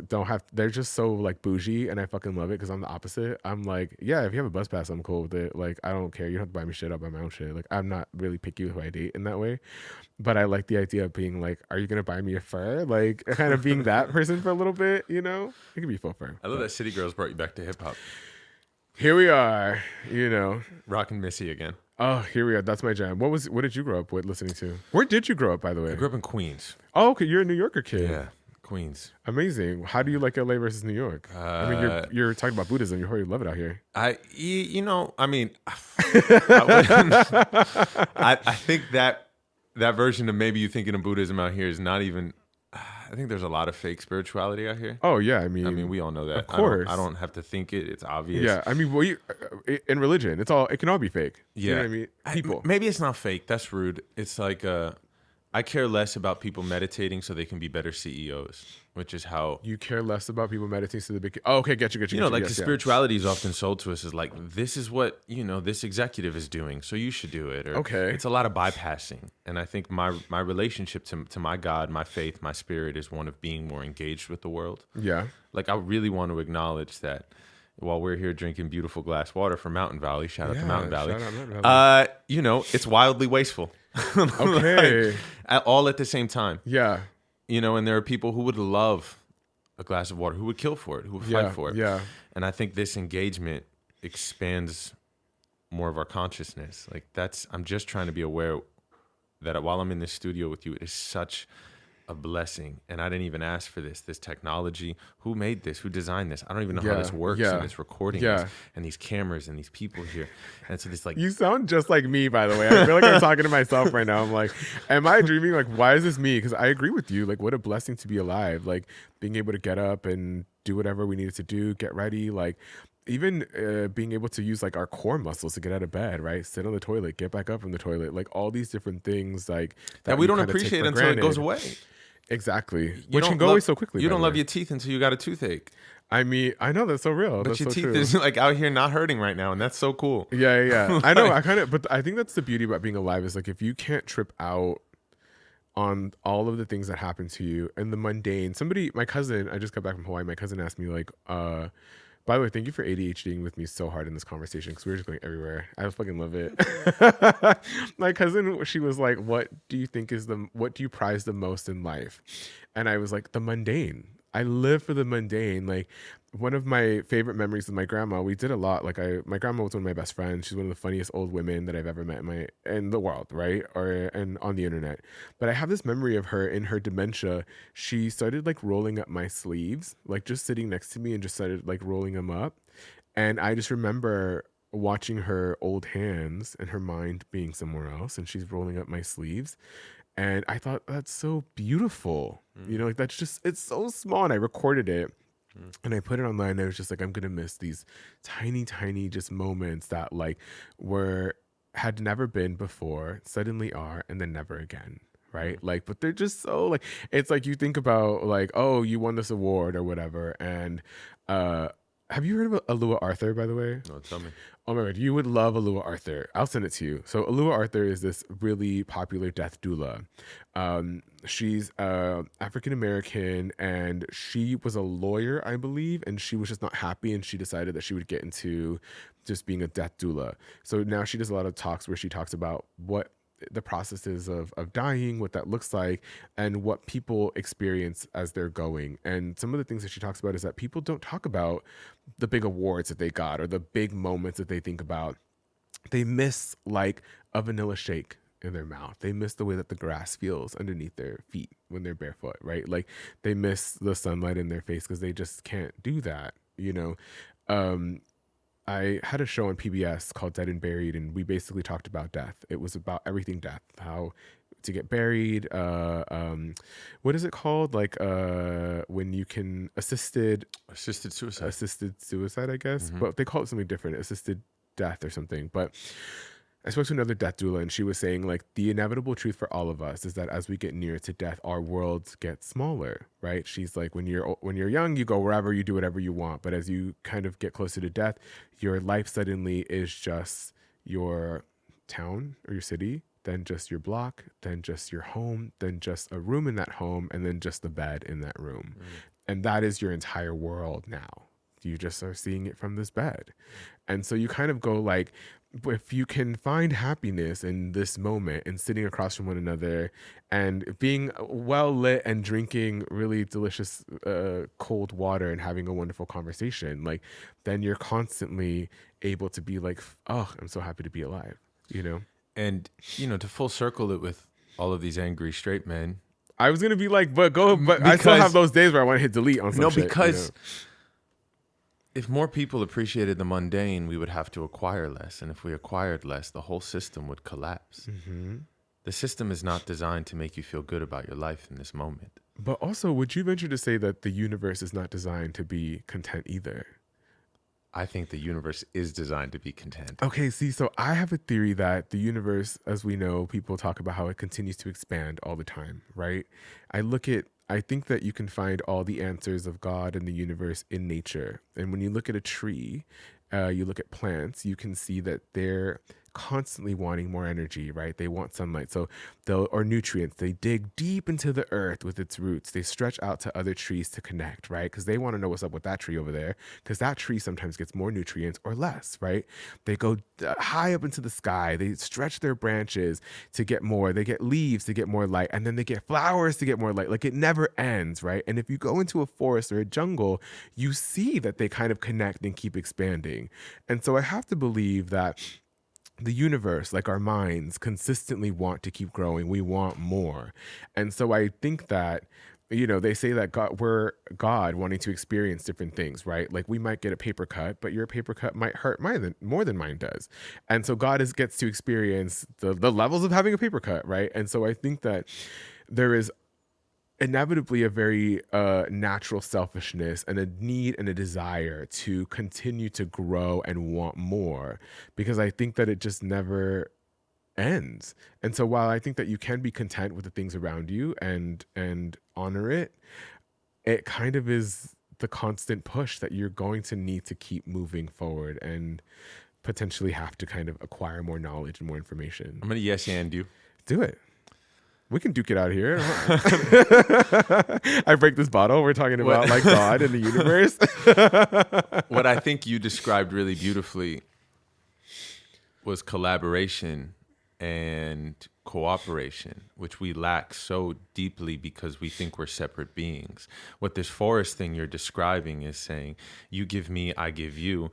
they're just so like bougie, and I fucking love it because I'm the opposite. I'm like, yeah, if you have a bus pass, I'm cool with it. Like, I don't care. You don't have to buy me shit. I'll buy my own shit. Like, I'm not really picky with who I date in that way. But I like the idea of being like, are you going to buy me a fur? Like, kind of being that person for a little bit, It could be faux fur. I love that City Girls brought you back to hip hop. Here we are, Rockin' Missy again. Oh, here we are. That's my jam. What did you grow up with listening to? Where did you grow up, by the way? I grew up in Queens. Oh, okay. You're a New Yorker kid. Yeah, Queens. Amazing. How do you like LA versus New York? I mean, you're talking about Buddhism. You probably love it out here. I think that version of maybe you thinking of Buddhism out here is not even. I think there's a lot of fake spirituality out here. Oh yeah, I mean, we all know that. Of course, I don't have to think it. It's obvious. Yeah, I mean, in religion, it can all be fake. Yeah, you know what I mean, people. Maybe it's not fake. That's rude. It's like I care less about people meditating so they can be better CEOs, which is how you care less about people meditating so they can. Oh, okay, get you. The spirituality is often sold to us as like, this is what this executive is doing, so you should do it. Or, okay, it's a lot of bypassing, and I think my relationship to my God, my faith, my spirit is one of being more engaged with the world. Yeah, like I really want to acknowledge that. While we're here drinking beautiful glass water from Mountain Valley, shout out to Mountain Valley. Shout out Mountain Valley. It's wildly wasteful. Okay. All at the same time. Yeah. And there are people who would love a glass of water, who would kill for it, who would fight for it. Yeah. And I think this engagement expands more of our consciousness. Like I'm just trying to be aware that while I'm in this studio with you, it is such a blessing, and I didn't even ask for this technology. Who made this? Who designed this? I don't even know how this works, and it's recording this, and these cameras and these people here, and so this like you sound just like me, by the way. I feel like I'm talking to myself right now. I'm like, am I dreaming? Like, why is this me? Because I agree with you. Like, what a blessing to be alive. Like, being able to get up and do whatever we needed to do, get ready, like even being able to use like our core muscles to get out of bed, right? Sit on the toilet, get back up from the toilet, like all these different things like that we don't appreciate until it goes away. Exactly. Which can go away so quickly. You don't love your teeth until you got a toothache. I mean, I know that's so real. But that's your so teeth true. is like out here not hurting right now, and that's so cool. Yeah. I know. But I think that's the beauty about being alive is like if you can't trip out on all of the things that happen to you and the mundane. My cousin, I just got back from Hawaii. My cousin asked me like, by the way, thank you for ADHDing with me so hard in this conversation because we were just going everywhere. I fucking love it. My cousin, she was like, what do you prize the most in life? And I was like, the mundane. I live for the mundane. Like one of my favorite memories with my grandma, we did a lot. Like my grandma was one of my best friends. She's one of the funniest old women that I've ever met in the world, right? And on the internet. But I have this memory of her in her dementia. She started like rolling up my sleeves, like just sitting next to me and just started like rolling them up. And I just remember watching her old hands and her mind being somewhere else, and she's rolling up my sleeves. And I thought, that's so beautiful. Like that's just, it's so small. And I recorded it and I put it online. And I was just like, I'm going to miss these tiny, tiny just moments that like had never been before, suddenly are, and then never again. Right. Like, but they're just so like, it's like you think about like, oh, you won this award or whatever. And Have you heard of Alua Arthur, by the way? No, tell me. Oh my God, you would love Alua Arthur. I'll send it to you. So Alua Arthur is this really popular death doula. She's African American, and she was a lawyer, I believe, and she was just not happy, and she decided that she would get into just being a death doula. So now she does a lot of talks where she talks about what the processes of dying, what that looks like, and what people experience as they're going. And some of the things that she talks about is that people don't talk about the big awards that they got or the big moments that they think about. They miss like a vanilla shake in their mouth. They miss the way that the grass feels underneath their feet when they're barefoot, right? Like they miss the sunlight in their face because they just can't do that, you know? I had a show on PBS called Dead and Buried, and we basically talked about death. It was about everything death, how to get buried. What is it called? Like when you can assisted suicide, I guess. But they call it something different, assisted death or something. But I spoke to another death doula, and she was saying like the inevitable truth for all of us is that as we get nearer to death, our worlds get smaller, right? She's like, when you're young, you go wherever, you do whatever you want, but as you kind of get closer to death, your life suddenly is just your town or your city, then just your block, then just your home, then just a room in that home, and then just the bed in that room. And that is your entire world now. You just are seeing it from this bed. And so you kind of go like, if you can find happiness in this moment and sitting across from one another and being well lit and drinking really delicious cold water and having a wonderful conversation, like then you're constantly able to be like, oh, I'm so happy to be alive, you know? And, you know, to full circle it with all of these angry straight men. I was going to be like, but I still have those days where I want to hit delete on some shit. No, because... You know? If more people appreciated the mundane, we would have to acquire less. And if we acquired less, the whole system would collapse. The system is not designed to make you feel good about your life in this moment. But also, would you venture to say that the universe is not designed to be content either? I think the universe is designed to be content. Okay, see, so I have a theory that the universe, as we know, people talk about how it continues to expand all the time, right? I think that you can find all the answers of God and the universe in nature. And when you look at a tree, you look at plants, you can see that they're constantly wanting more energy, right? They want sunlight. So or nutrients. They dig deep into the earth with its roots. They stretch out to other trees to connect, right? Because they want to know what's up with that tree over there, because that tree sometimes gets more nutrients or less, right? They go high up into the sky. They stretch their branches to get more. They get leaves to get more light, and then they get flowers to get more light. Like it never ends, right? And if you go into a forest or a jungle, you see that they kind of connect and keep expanding. And so I have to believe that the universe, like our minds, consistently want to keep growing. We want more. And so I think that, you know, they say that we're God wanting to experience different things, right? Like we might get a paper cut, but your paper cut might hurt more than mine does. And so God gets to experience the levels of having a paper cut, right? And so I think that there is inevitably a very natural selfishness and a need and a desire to continue to grow and want more, because I think that it just never ends. And so while I think that you can be content with the things around you and honor it, it kind of is the constant push that you're going to need to keep moving forward and potentially have to kind of acquire more knowledge and more information. I'm going to yes and you. Do it. We can duke it out here. I break this bottle. We're talking about like God and the universe. What I think you described really beautifully was collaboration and cooperation, which we lack so deeply because we think we're separate beings. What this forest thing you're describing is saying, you give me, I give you.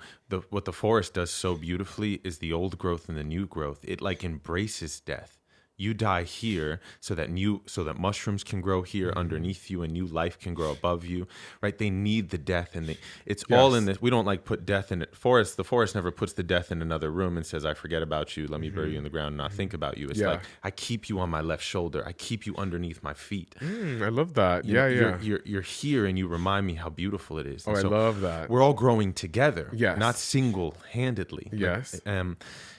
What the forest does so beautifully is the old growth and the new growth. It like embraces death. You die here so that mushrooms can grow here underneath you and new life can grow above you, right? They need the death, and it's all in this. We don't like put death in it. The forest never puts the death in another room and says, I forget about you. Let me bury you in the ground and not think about you. It's like, I keep you on my left shoulder. I keep you underneath my feet. I love that. You're here and you remind me how beautiful it is. And I love that. We're all growing together, not single-handedly. Yes.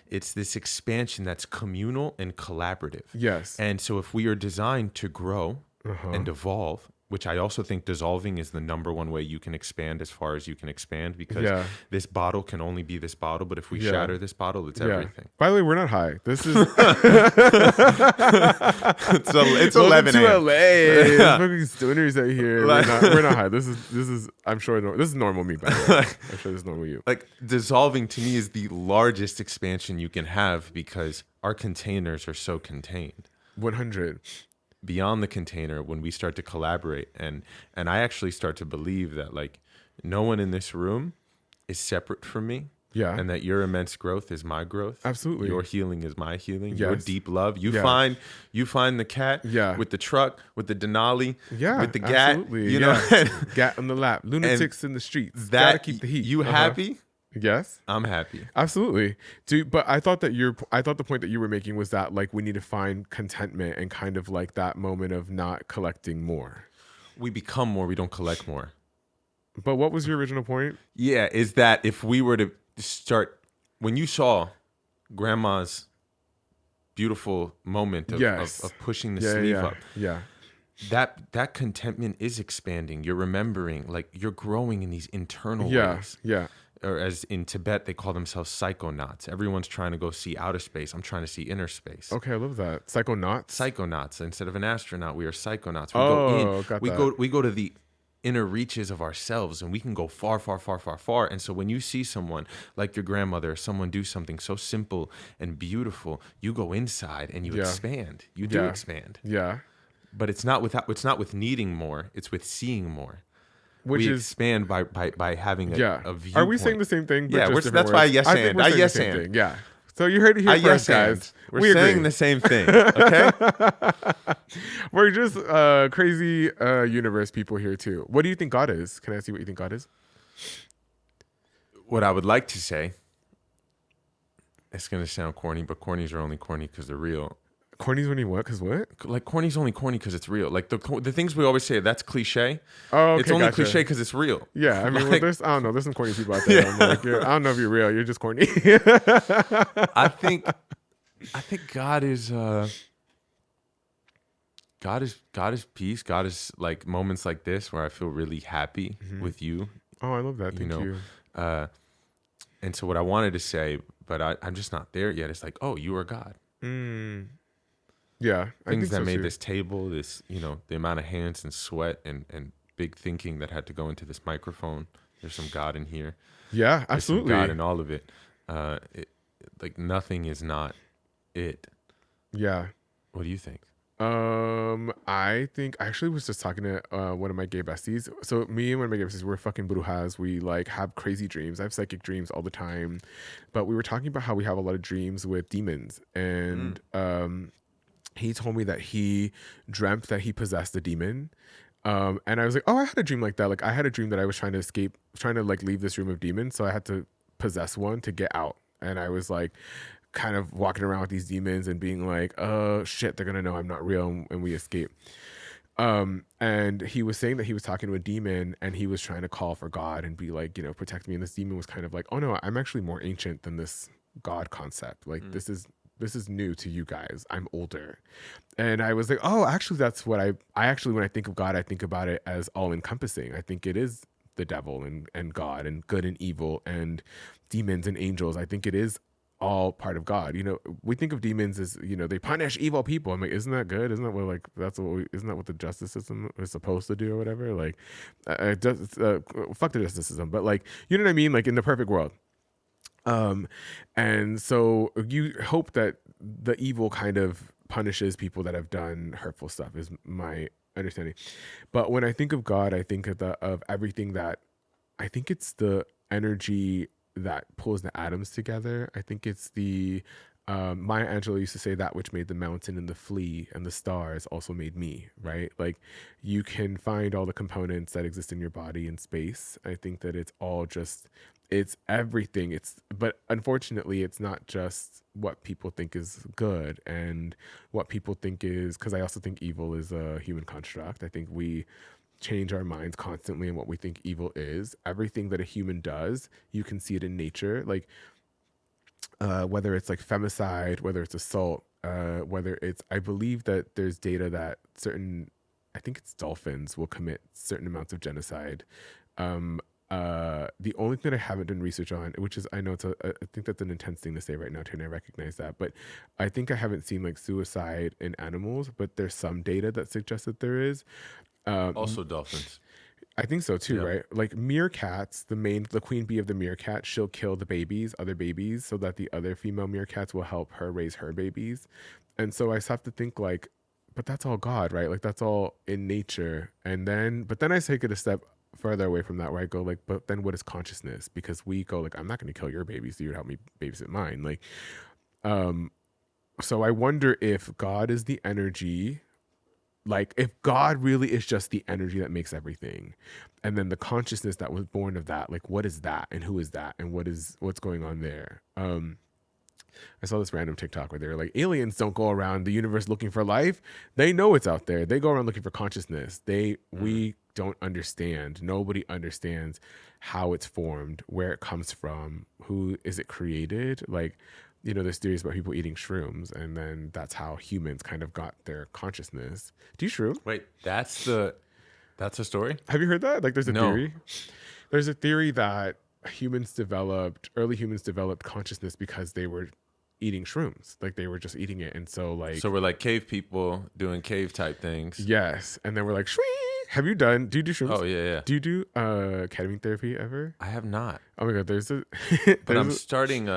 It's this expansion that's communal and collaborative. Yes. And so if we are designed to grow and evolve which I also think dissolving is the number one way you can expand as far as you can expand, because Yeah. this bottle can only be this bottle, but if we Yeah. shatter this bottle, it's Yeah. everything. By the way, we're not high. This is It's 11 to a.m. LA. Yeah. Fucking stoners out here. Like- We're not high. This is I'm sure this is normal me, by the way. I'm sure this is normal you. Like, dissolving to me is the largest expansion you can have, because our containers are so contained. 100. Beyond the container, when we start to collaborate, and I actually start to believe that, like, no one in this room is separate from me. Yeah. And that your immense growth is my growth. Absolutely. Your healing is my healing. Yes. Your deep love. You Yeah. find the cat Yeah. with the truck, with the Denali, Yeah, with the gat. absolutely. You know, Gat on the lap. Lunatics in the streets. that Gotta keep the heat. You happy? Yes. I'm happy. Absolutely. But I thought the point that you were making was that, like, we need to find contentment and kind of like that moment of not collecting more. We become more. We don't collect more. But what was your original point? Yeah, is that if we were to start, when you saw grandma's beautiful moment of, Yes. of pushing the sleeve up, Yeah. that contentment is expanding. You're remembering, like, you're growing in these internal Yeah. ways. Yeah. Or as in Tibet, they call themselves psychonauts. Everyone's trying to go see outer space. I'm trying to see inner space. Okay, I love that. Psychonauts. Psychonauts. Instead of an astronaut, we are psychonauts. We go to the inner reaches of ourselves, and we can go far, far, far, far, far. And so when you see someone like your grandmother, or someone do something so simple and beautiful, you go inside and you expand. You do expand. Yeah. But it's not with needing more. It's with seeing more. Which we is expand by having a viewpoint. Are we saying the same thing? But Yeah, just that's different why I words? yes I think and. we're I saying yes the same and. thing. Yeah. So you heard it here I first, yes and. guys. We're saying the same thing. Okay. We're just crazy universe people here too. What do you think God is? Can I ask you what you think God is? What I would like to say, it's gonna sound corny, but cornies are only corny because they're real. Corny's when you what? Because what? Like, corny's only corny because it's real. Like, the things we always say, that's cliche. Oh, okay, it's only gotcha. cliche because it's real. Yeah, I mean, Like- there's I don't know. There's some corny people out there. I'm like, I don't know if you're real. You're just corny. I think God is peace. God is, like, moments like this where I feel really happy with you. Oh, I love that. Thank you. And so what I wanted to say, but I'm just not there yet. It's like, oh, you are God. Yeah, I Things think that so made too. this table, this, the amount of hands and sweat and big thinking that had to go into this microphone. There's some God in here. Yeah, There's absolutely. some God in all of it. Like, nothing is not it. Yeah. What do you think? I think I actually was just talking to one of my gay besties. So me and one of my gay besties, we're fucking brujas. We like have crazy dreams. I have psychic dreams all the time. But we were talking about how we have a lot of dreams with demons. And he told me that he dreamt that he possessed a demon. And I was like, oh, I had a dream like that. Like, I had a dream that I was trying to escape, trying to like leave this room of demons. So I had to possess one to get out. And I was like, kind of walking around with these demons and being like, oh shit, they're gonna know I'm not real, and we escape. And he was saying that he was talking to a demon and he was trying to call for God and be like, protect me. And this demon was kind of like, oh no, I'm actually more ancient than this God concept. Like, this is new to you guys. I'm older. And I was like, oh, actually, that's what I actually, when I think of God, I think about it as all encompassing. I think it is the devil and God and good and evil and demons and angels. I think it is all part of God. We think of demons as, they punish evil people. I'm like, isn't that good? Isn't that what, like, isn't that what the justice system is supposed to do or whatever? Like, fuck the justice system. But, like, you know what I mean? Like, in the perfect world. And so you hope that the evil kind of punishes people that have done hurtful stuff, is my understanding. But when I think of God, I think of everything that, I think it's the energy that pulls the atoms together. I think it's the Maya Angelou used to say, that which made the mountain and the flea and the stars also made me, right? Like, you can find all the components that exist in your body in space. I think that it's all just, it's everything. But unfortunately, it's not just what people think is good and what people think is, because I also think evil is a human construct. I think we change our minds constantly in what we think evil is. Everything that a human does, you can see it in nature. Like, whether it's like femicide, whether it's assault, whether it's, I believe that there's data that certain I think it's dolphins will commit certain amounts of genocide. The only thing that I haven't done research on, which is I know I think that's an intense thing to say right now too, and I recognize that, but I think I haven't seen like suicide in animals, but there's some data that suggests that there is. Also dolphins. I think so too, Yep. right? Like meerkats, the queen bee of the meerkat, she'll kill the other babies, so that the other female meerkats will help her raise her babies. And so I just have to think like, but that's all God, right? Like that's all in nature. But then I take it a step further away from that, where I go like, but then what is consciousness? Because we go like, I'm not going to kill your babies, so you would help me babysit mine. Like, so I wonder if God is the energy. Like if God really is just the energy that makes everything, and then the consciousness that was born of that, like what is that and who is that and what's going on there? I saw this random TikTok where they were like, aliens don't go around the universe looking for life. They know it's out there. They go around looking for consciousness. We don't understand. Nobody understands how it's formed, where it comes from, who is it created. Like, there's theories about people eating shrooms, and then that's how humans kind of got their consciousness. Do you shroom? Wait, that's a story? Have you heard that? Like, there's a No. theory. There's a theory that early humans developed consciousness because they were eating shrooms. Like, they were just eating it. And so, like... So we're like cave people doing cave type things. Yes. And then we're like, shwee! Do you do shrooms? Oh, yeah. Do you do ketamine therapy ever? I have not. Oh my God, But I'm starting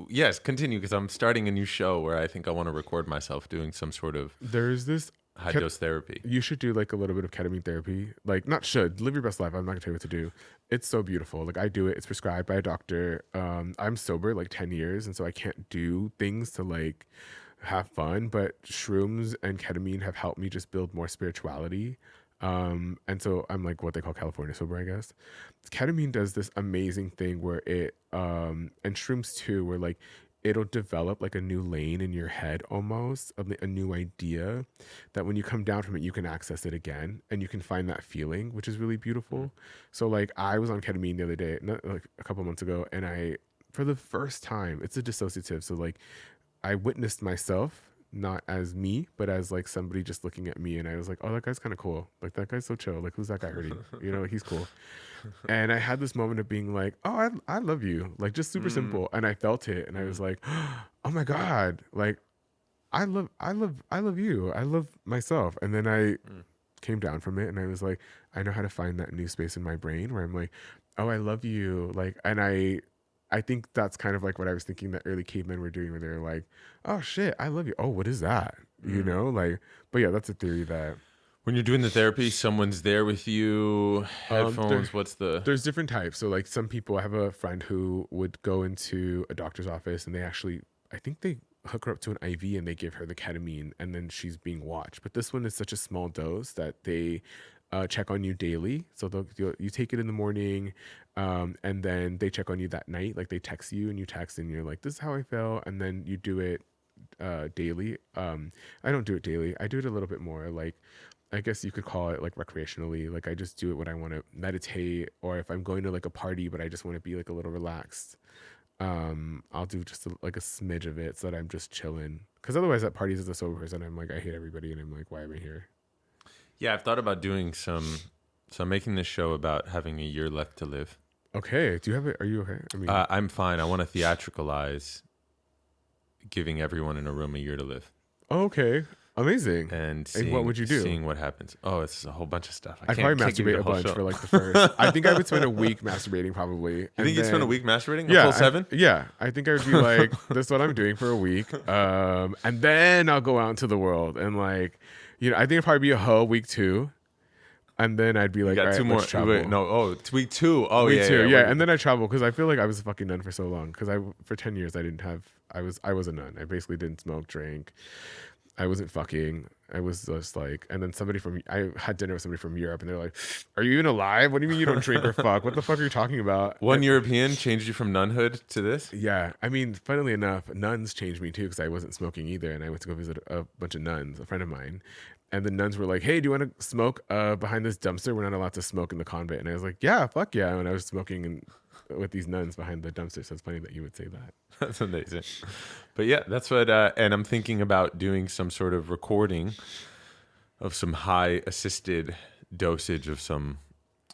yes, continue, because I'm starting a new show where I think I want to record myself doing some sort of there's this high dose therapy. You should do like a little bit of ketamine therapy. Like, not should, live your best life. I'm not gonna tell you what to do. It's so beautiful. Like, I do it. It's prescribed by a doctor. I'm sober like 10 years, and so I can't do things to like have fun, but shrooms and ketamine have helped me just build more spirituality. And so I'm like what they call California sober, I guess. Ketamine does this amazing thing where it and shrooms too, where like it'll develop like a new lane in your head, almost a new idea, that when you come down from it, you can access it again and you can find that feeling, which is really beautiful. So like I was on ketamine the other day, like a couple months ago, and I, for the first time, it's a dissociative, so like I witnessed myself not as me, but as like somebody just looking at me, and I was like, oh, that guy's kind of cool. Like, that guy's so chill. Like, who's that guy hurting? Like, he's cool. And I had this moment of being like, oh, I love you. Like, just super simple. And I felt it, and I was like, oh my God, like I love you. I love myself. And then I came down from it, and I was like, I know how to find that new space in my brain where I'm like, oh, I love you. Like, and I think that's kind of like what I was thinking that early cavemen were doing, where they're like, oh shit, I love you. Oh, what is that? Like, but yeah, that's a theory that when you're doing the therapy, someone's there with you, headphones, there's different types. So like some people, I have a friend who would go into a doctor's office, and they actually, I think they hook her up to an IV and they give her the ketamine, and then she's being watched. But this one is such a small dose that they check on you daily. So you take it in the morning, and then they check on you that night. Like, they text you, and you text, and you're like, this is how I feel. And then you do it daily. I don't do it daily. I do it a little bit more, like, I guess you could call it like recreationally. Like, I just do it when I want to meditate, or if I'm going to like a party but I just want to be like a little relaxed, I'll do just like a smidge of it so that I'm just chilling. Because otherwise at parties as a sober person, I'm like, I hate everybody, and I'm like, why am I here? Yeah, I've thought about doing so I'm making this show about having a year left to live. Okay. Do you have it? Are you okay? I mean, I'm fine. I want to theatricalize giving everyone in a room a year to live. Okay. Amazing. And what would you do? Seeing what happens. Oh, it's a whole bunch of stuff. I'd probably masturbate a bunch for like the first. I think I would spend a week masturbating probably. You think you'd spend a week masturbating? Yeah, A full 7? I think I would be like, this is what I'm doing for a week. And then I'll go out into the world, and like, I think it'd probably be a whole week 2. And then I'd be like, you got 2 more. Wait, week 2. Oh, week yeah. 2, yeah. And then I travel, because I feel like I was a fucking nun for so long. Because for 10 years I was a nun. I basically didn't smoke, drink. I wasn't fucking. I was just like, and then I had dinner with somebody from Europe, and they're like, are you even alive? What do you mean you don't drink or fuck? What the fuck are you talking about? One European changed you from nunhood to this? Yeah. I mean, funnily enough, nuns changed me too, because I wasn't smoking either. And I went to go visit a bunch of nuns, a friend of mine. And the nuns were like, hey, do you want to smoke behind this dumpster? We're not allowed to smoke in the convent. And I was like, yeah, fuck yeah. And I was smoking with these nuns behind the dumpster. So it's funny that you would say that. That's amazing. But yeah, that's what, and I'm thinking about doing some sort of recording some high assisted dosage of some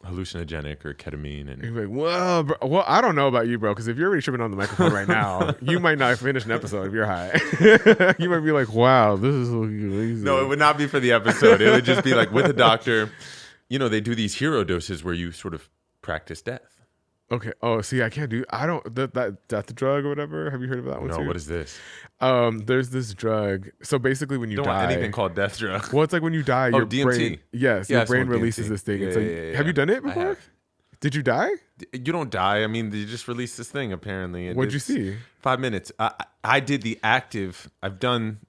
hallucinogenic or ketamine. And you're like, whoa, bro. Well, I don't know about you, bro, because if you're already tripping on the microphone right now, you might not finish an episode if you're high. You might be like, wow, this is easy. No, it would not be for the episode. It would just be like with a doctor. You know, they do these hero doses where you sort of practice death. Okay. Oh, see, I don't that's the drug or whatever. Have you heard of that one too? No, what is this? There's this drug. So basically when you Don't die, want anything called death drug. well, it's like when you die, your DMT. brain, yes, Yeah, your I brain smoked releases DMT. this thing. Yeah, It's like, yeah. have you done it I before? have. Did you die? You don't die. I mean, you just release this thing. Apparently, What'd you see? 5 minutes. I did the active. I've done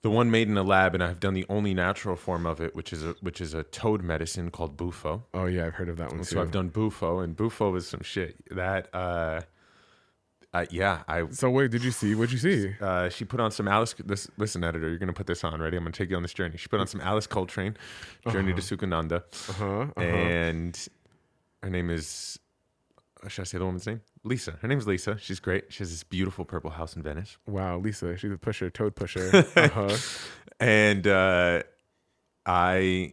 the one made in a lab, and I've done the only natural form of it, which is a toad medicine called bufo. Oh yeah, I've heard of that one too. So I've done bufo, and bufo is some shit that So wait, did you see? What'd you see? she put on some Alice. Listen, editor, you're gonna put this on. Ready? I'm gonna take you on this journey. She put on some Alice Coltrane, Journey to Sukananda, and her name is. Should I say the woman's name? Lisa. Her name's Lisa. She's great. She has this beautiful purple house in Venice. Wow, Lisa, she's a pusher, toad pusher. And I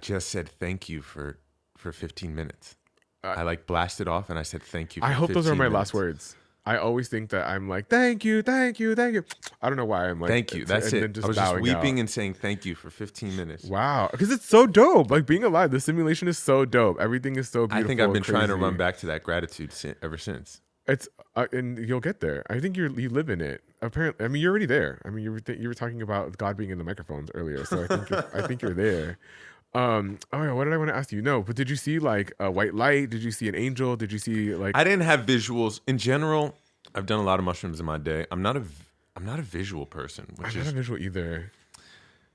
just said thank you for 15 minutes. I like blasted off and I said thank you. I hope those are my minutes. last words. I always think that I'm like, thank you, thank you, thank you. I don't know why I'm like, thank you. That's it. I was just weeping out. and saying thank you for 15 minutes. Wow, because it's so dope. Like being alive, the simulation is so dope. Everything is so beautiful. I think I've been trying to crazy. run back to that gratitude ever since. It's and you'll get there. I think you live in it. Apparently, I mean, you're already there. I mean, you were talking about God being in the microphones earlier, so I think you're there. Oh yeah, what did I want to ask you? No, but did you see like a white light? Did you see an angel? Did you see like? I didn't have visuals in general. I've done a lot of mushrooms in my day. I'm not a visual person. I'm not a visual either.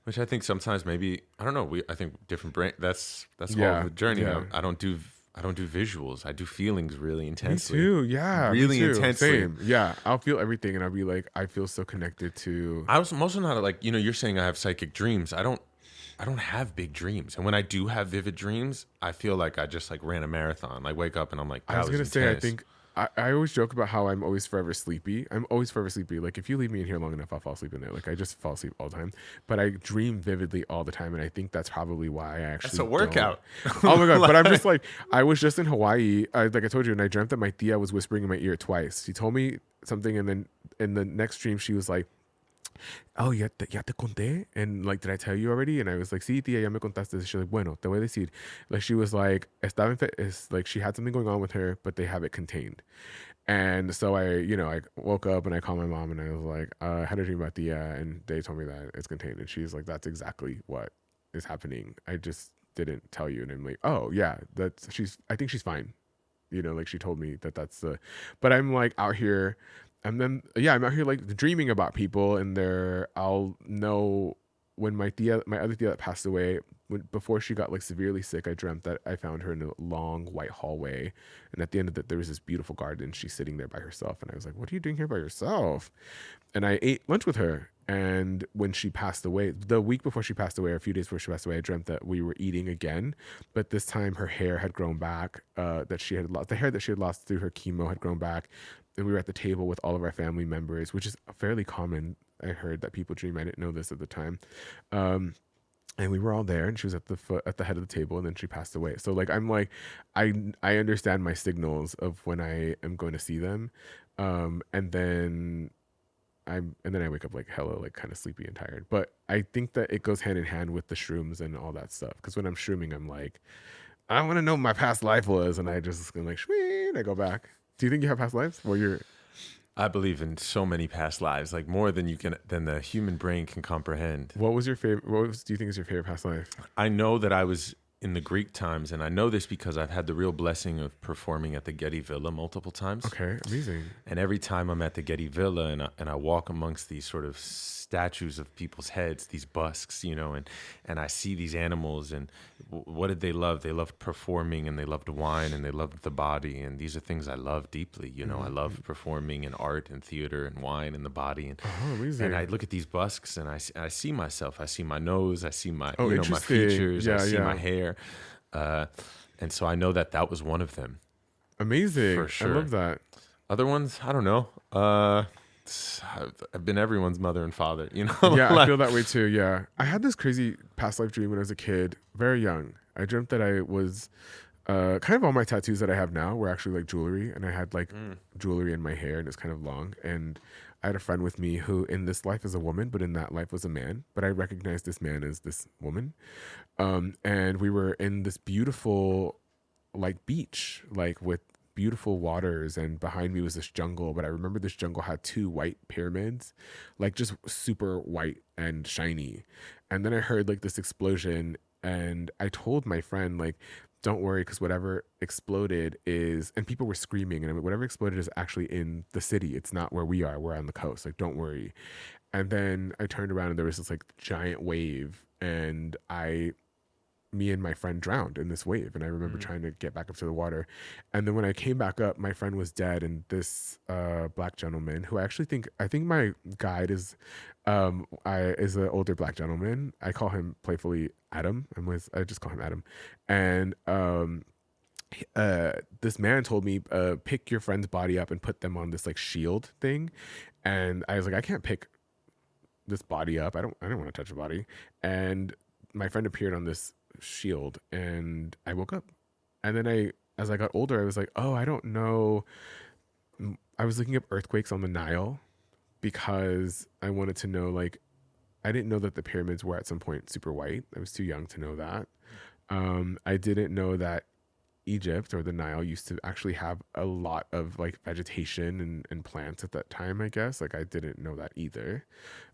Which I think sometimes maybe I don't know. I think different brain. That's all the journey. Yeah. I don't do visuals. I do feelings really intensely. Me too. Yeah. Really me too. intensely. Same. Yeah. I'll feel everything, and I'll be like, I feel so connected to. I'm also not like you're saying I have psychic dreams. I don't have big dreams, and when I do have vivid dreams, I feel like I just like ran a marathon. I wake up and I'm like, I was gonna say, I think. I always joke about how I'm always forever sleepy. I'm always forever sleepy. Like if you leave me in here long enough, I'll fall asleep in there. Like I just fall asleep all the time. But I dream vividly all the time, and I think that's probably why I actually. That's a workout. Oh my god! But I'm just like, I was just in Hawaii. Like I told you, and I dreamt that my tia was whispering in my ear twice. She told me something, and then in the next dream, she was like, oh, ya te conté, and like, did I tell you already? And I was like, sí, tía, ya me contaste. She's like, bueno, te voy a decir. Like she was like, it's like she had something going on with her, but they have it contained. And so I woke up and I called my mom and I was like, I had a dream about Tia, and they told me that it's contained. And she's like, that's exactly what is happening. I just didn't tell you. And I'm like, oh yeah, I think she's fine. Like she told me that's but I'm like out here. And then, I'm out here like dreaming about people, and I'll know when my other tia that passed away, before she got like severely sick, I dreamt that I found her in a long white hallway. And at the end of it, there was this beautiful garden. She's sitting there by herself. And I was like, what are you doing here by yourself? And I ate lunch with her. And when she passed away, the week before she passed away, or a few days before she passed away, I dreamt that we were eating again. But this time her hair had grown back, that she had lost. The hair that she had lost through her chemo had grown back. And we were at the table with all of our family members, which is fairly common. I heard that people dream. I didn't know this at the time. And we were all there, and she was at the head of the table, and then she passed away. So like, I'm like, I understand my signals of when I am going to see them. And then I wake up like hella, like kind of sleepy and tired. But I think that it goes hand in hand with the shrooms and all that stuff. Cause when I'm shrooming, I'm like, I want to know what my past life was. And I just am like, shwee, I go back. Do you think you have past lives where you're? I believe in so many past lives, like more than the human brain can comprehend. What was your favorite? Do you think is your favorite past life? I know that I was in the Greek times, and I know this because I've had the real blessing of performing at the Getty Villa multiple times. Okay, amazing. And every time I'm at the Getty Villa and I walk amongst these sort of statues of people's heads, these busks, and I see these animals, and what did they love? They loved performing, and they loved wine, and they loved the body, and these are things I love deeply. I love performing and art and theater and wine and the body, and I look at these busks and I see myself. I see my nose. I see my my features. I see my hair, and so I know that was one of them. Amazing. For sure. I love that. Other ones, I don't know. I've been everyone's mother and father, you know? Yeah, I Like, feel that way too. Yeah. I had this crazy past life dream when I was a kid, very young. I dreamt that I was kind of all my tattoos that I have now were actually like jewelry, and I had like jewelry in my hair, and it's kind of long. And I had a friend with me who in this life is a woman, but in that life was a man. But I recognized this man as this woman. And we were in this beautiful like beach, like with beautiful waters, and behind me was this jungle. But I remember this jungle had two white pyramids, like just super white and shiny. And then I heard like this explosion, and I told my friend like, don't worry, because whatever exploded is, and people were screaming, and I mean, whatever exploded is actually in the city. It's not where we are. We're on the coast. Like, don't worry. And then I turned around and there was this like giant wave, and me and my friend drowned in this wave. And I remember trying to get back up to the water. And then when I came back up, my friend was dead. And this black gentleman, who I think my guide is is an older black gentleman. I call him playfully Adam. I just call him Adam. And this man told me, pick your friend's body up and put them on this like shield thing. And I was like, I can't pick this body up. I don't want to touch a body. And my friend appeared on this shield, and I woke up. And then as I got older, I was like, oh, I don't know. I was looking up earthquakes on the Nile because I wanted to know, like, I didn't know that the pyramids were at some point super white. I was too young to know that. I didn't know that Egypt or the Nile used to actually have a lot of like vegetation and plants at that time, I guess. Like, I didn't know that either.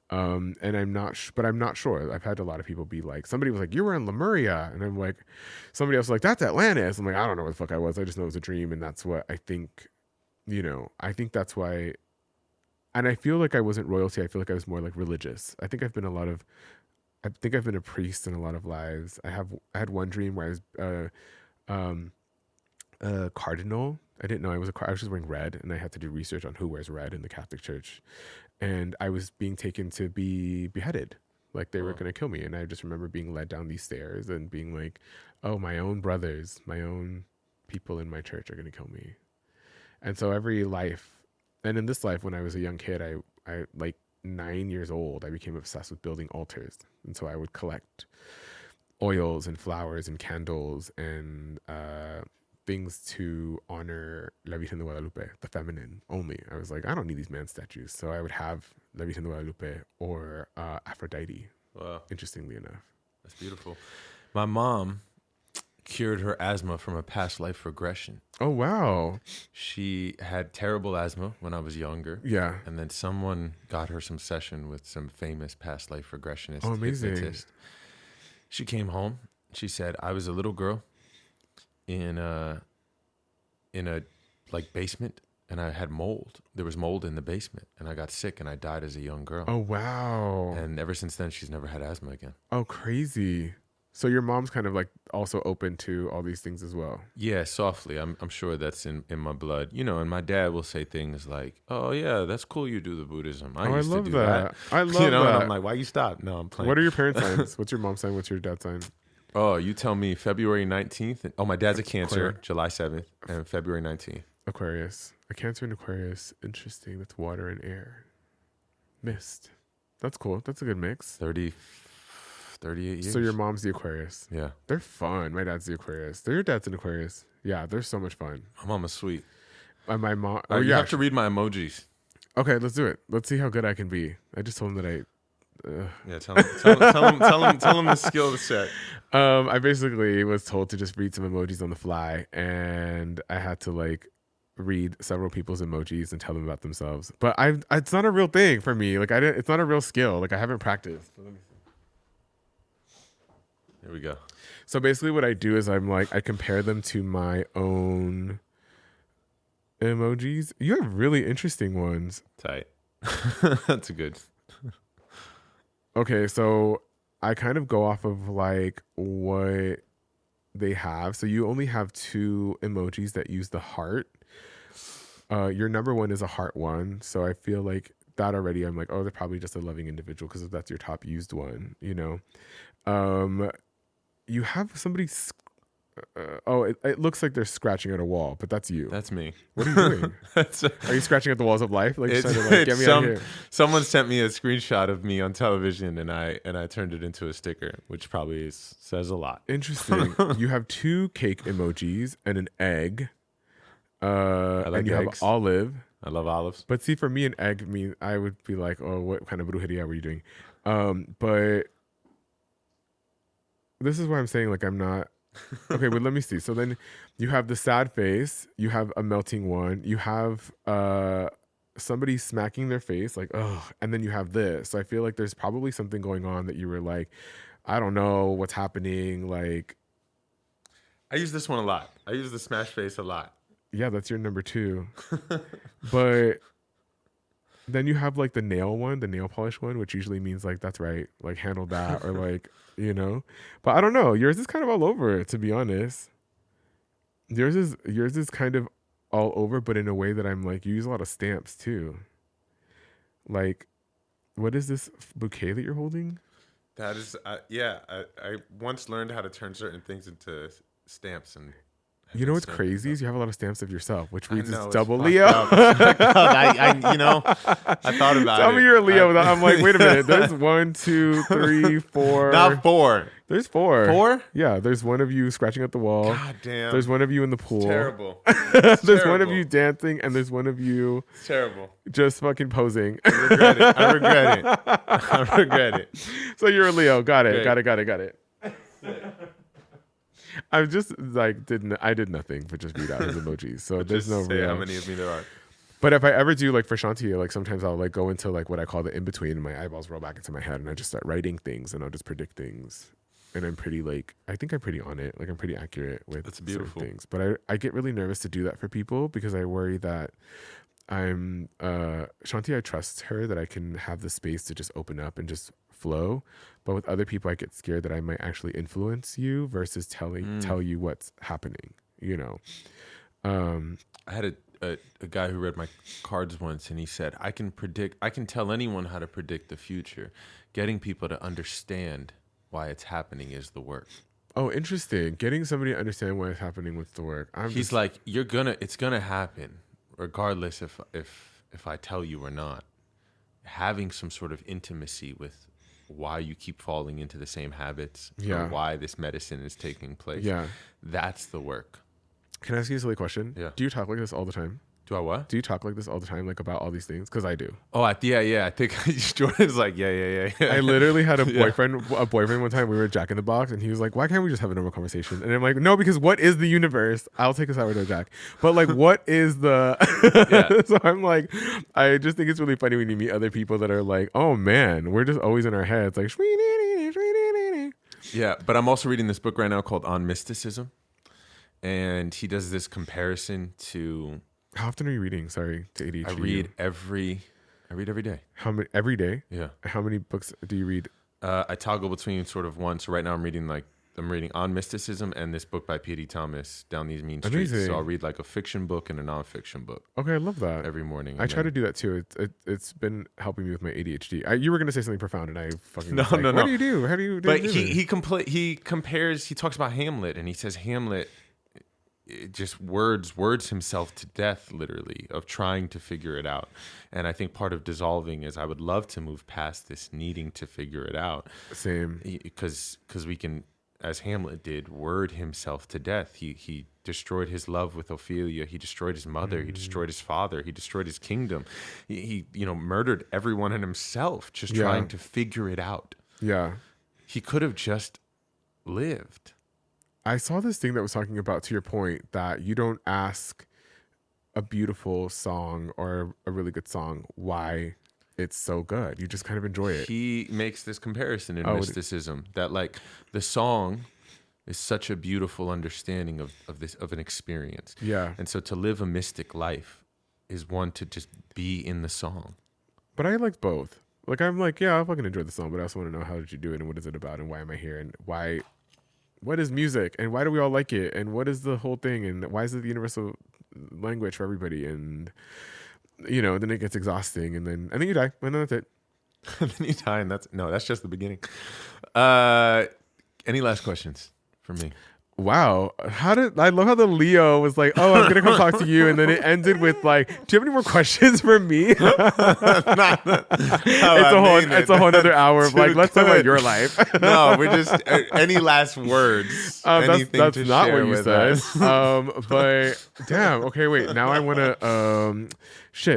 And I'm not sure. I've had a lot of people be like, somebody was like, you were in Lemuria. And I'm like, somebody else was like, that's Atlantis. I'm like, I don't know what the fuck I was. I just know it was a dream. And that's what I think, I think that's why. And I feel like I wasn't royalty. I feel like I was more like religious. I think I've been a priest in a lot of lives. I had one dream where I was, a cardinal. I didn't know I was just wearing red, and I had to do research on who wears red in the Catholic Church. And I was being taken to be beheaded. Like, they were going to kill me. And I just remember being led down these stairs and being like, oh, my own brothers, my own people in my church are going to kill me. And so every life, and in this life, when I was a young kid, I like 9 years old, I became obsessed with building altars. And so I would collect oils and flowers and candles and things to honor La Virgen de Guadalupe, the feminine only. I was like, I don't need these man statues. So I would have La Virgen de Guadalupe or Aphrodite. Wow. Interestingly enough. That's beautiful. My mom cured her asthma from a past life regression. Oh, wow. She had terrible asthma when I was younger. Yeah. And then someone got her some session with some famous past life regressionist. Oh, amazing. Hypnotist. She came home. She said, I was a little girl in a like basement, and I had mold. There was mold in the basement, and I got sick, and I died as a young girl. Oh, wow. And ever since then, she's never had asthma again. Oh, crazy. So your mom's kind of like also open to all these things as well. Yeah, softly. I'm sure that's in my blood. And my dad will say things like, oh, yeah, that's cool you do the Buddhism. I used love to do that. I love and that. I'm like, why you stop? No, I'm playing. What are your parents' signs? What's your mom's sign? What's your dad's sign? Oh, you tell me February 19th. Oh, my dad's a Cancer, Aquarius. July 7th, and February 19th. Aquarius. A Cancer and Aquarius. Interesting. That's water and air. Mist. That's cool. That's a good mix. 38 years. So your mom's the Aquarius. Yeah. They're fun. My dad's the Aquarius. Your dad's an Aquarius. Yeah, they're so much fun. My mom is sweet. My mom. You have to read my emojis. Okay, let's do it. Let's see how good I can be. I just told him that Yeah, tell him the skill set. I basically was told to just read some emojis on the fly, and I had to like read several people's emojis and tell them about themselves. But it's not a real thing for me. Like, it's not a real skill. Like, I haven't practiced. Let me see. Here we go. So basically what I do is I compare them to my own emojis. You have really interesting ones. Tight. That's a good. Okay, so I kind of go off of like what they have. So you only have 2 emojis that use the heart. Your number 1 is a heart one. So I feel like that already, I'm like, oh, they're probably just a loving individual because that's your top used one, You have somebody It looks like they're scratching at a wall, but that's you. That's me. What are you doing? Are you scratching at the walls of life? Like, trying to, like, get me out of here. Someone sent me a screenshot of me on television, and I turned it into a sticker, which probably says a lot. Interesting. You have 2 cake emojis and an egg. I like and you eggs. have olive. I love olives. But see, for me, an egg means I would be like, oh, what kind of brujeria were you doing? But this is why I'm saying, like, I'm not. Okay, but let me see. So then you have the sad face. You have a melting one. You have somebody smacking their face, like, oh, and then you have this. So I feel like there's probably something going on that you were like, I don't know what's happening. Like, I use this one a lot. I use the smash face a lot. Yeah, that's your number 2. But then you have like the nail one, the nail polish one, which usually means like, that's right, like handle that, or like, you know. But I don't know. Yours is kind of all over, to be honest. Yours is kind of all over, but in a way that I'm like, you use a lot of stamps too. Like, what is this bouquet that you're holding? That is, I once learned how to turn certain things into stamps, and you know what's crazy is you have a lot of stamps of yourself, which reads as double Leo. I thought about it. Tell me you're a Leo. I'm like, wait a minute. There's 1, 2, 3, 4. Not 4. There's 4. 4? Yeah. There's one of you scratching at the wall. God damn. There's one of you in the pool. It's terrible. There's one of you dancing, and there's one of you. It's terrible. Just fucking posing. I regret it. So you're a Leo. Got it. Great. Got it. I just like I did nothing but just read out his emojis. So there's no real. How many of me there are? But if I ever do, like, for Shanti, like, sometimes I'll like go into like what I call the in between, and my eyeballs roll back into my head, and I just start writing things, and I'll just predict things. And I'm pretty I think I'm pretty on it. Like, I'm pretty accurate with That's beautiful things. But I get really nervous to do that for people because I worry that I'm Shanti. I trust her that I can have the space to just open up and just flow. But with other people, I get scared that I might actually influence you versus tell you what's happening, you know. I had a guy who read my cards once, and he said, I can tell anyone how to predict the future. Getting people to understand why it's happening is the work. Oh, interesting. Getting somebody to understand why it's happening with the work. He's like, it's gonna happen, regardless if I tell you or not. Having some sort of intimacy with why you keep falling into the same habits, or why this medicine is taking place. Yeah, that's the work. Can I ask you a silly question? Yeah. Do you talk like this all the time? Do I what? Do you talk like this all the time, like about all these things? Because I do. Oh, yeah. I think Jordan's like, yeah. I literally had a boyfriend one time. We were Jack in the Box, and he was like, why can't we just have a normal conversation? And I'm like, no, because what is the universe? I'll take a sourdough Jack. But like, what is the... So I'm like, I just think it's really funny when you meet other people that are like, oh man, we're just always in our heads. Like, yeah, but I'm also reading this book right now called On Mysticism. And he does this comparison to... How often are you reading? Sorry, to ADHD. I read every day. How many every day? Yeah. How many books do you read? I toggle between sort of one. So right now I'm reading On Mysticism and this book by P.D. Thomas, Down These Mean Streets. Amazing. So I'll read like a fiction book and a nonfiction book. Okay, I love that. Every morning. I try to do that too. It's been helping me with my ADHD. You were gonna say something profound, and I fucking no. What do you do? How do you? But he compares. He talks about Hamlet, and he says Hamlet. It just words himself to death, literally, of trying to figure it out. And I think part of dissolving is I would love to move past this needing to figure it out. Same. Because we can, as Hamlet did, word himself to death. He destroyed his love with Ophelia. He destroyed his mother. He destroyed his father. He destroyed his kingdom. He murdered everyone and himself, just trying to figure it out. Yeah. He could have just lived. I saw this thing that was talking about, to your point, that you don't ask a beautiful song or a really good song why it's so good. You just kind of enjoy it. He makes this comparison in mysticism that like the song is such a beautiful understanding of an experience. Yeah. And so to live a mystic life is one to just be in the song. But I like both. Like, I'm like, yeah, I fucking enjoy the song, but I also want to know how did you do it and what is it about and why am I here and what is music and why do we all like it and what is the whole thing and why is it the universal language for everybody, and then it gets exhausting and then you die and then that's it. And then you die and that's just the beginning. Any last questions for me? Wow. I love how the Leo was like, oh, I'm going to come talk to you. And then it ended with like, do you have any more questions for me? It's a whole other hour of like, let's talk about your life. No, we're just, any last words? That's to not share what you with said. us? But damn. Okay, wait. Now I want to,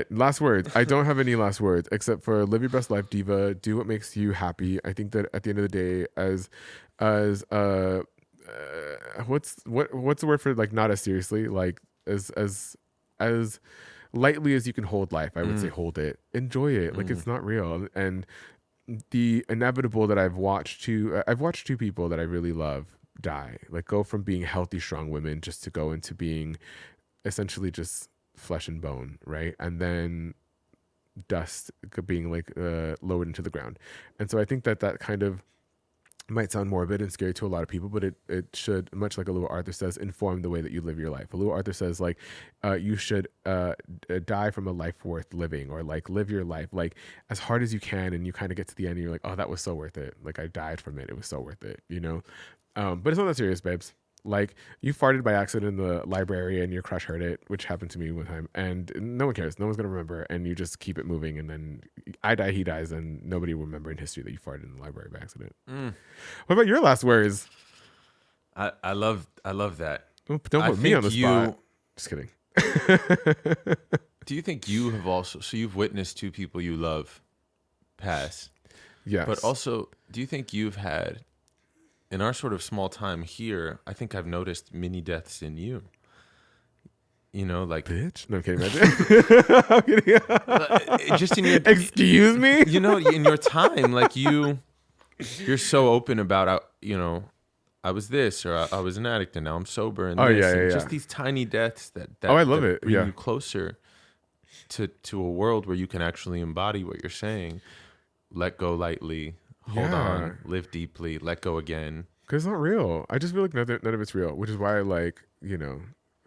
last words. I don't have any last words except for live your best life, diva. Do what makes you happy. I think that at the end of the day, what's the word for like not as seriously, like as lightly as you can hold life, I would say hold it, enjoy it, like it's not real. And the inevitable that I've watched two people that I really love die, like go from being healthy strong women just to go into being essentially just flesh and bone, right? And then dust being like lowered into the ground. And so I think that kind of might sound morbid and scary to a lot of people, but it should, much like Alua Arthur says, inform the way that you live your life. Alua Arthur says like you should die from a life worth living, or like live your life like as hard as you can, and you kind of get to the end and you're like, oh, that was so worth it, like I died from it, it was so worth it, you know. But it's not that serious, babes. Like you farted by accident in the library and your crush heard it, which happened to me one time, and no one cares, no one's gonna remember, and you just keep it moving, and then I die, he dies, and nobody will remember in history that you farted in the library by accident. What about your last words? I love that. Don't put me on the spot. Just kidding. Do you think you have also, so you've witnessed two people you love pass? Yes. But also, do you think you've had, in our sort of small time here, I think I've noticed mini deaths in you. You know, like, bitch. No, I'm kidding. I'm kidding. Just in your, excuse me. You know, in your time, like you're so open about, you know, I was this, or I was an addict and now I'm sober, and just these tiny deaths that I love it. Bring you closer to a world where you can actually embody what you're saying. Let go lightly. Hold on, live deeply, let go again. Because it's not real. I just feel like none of it's real, which is why, like, you know,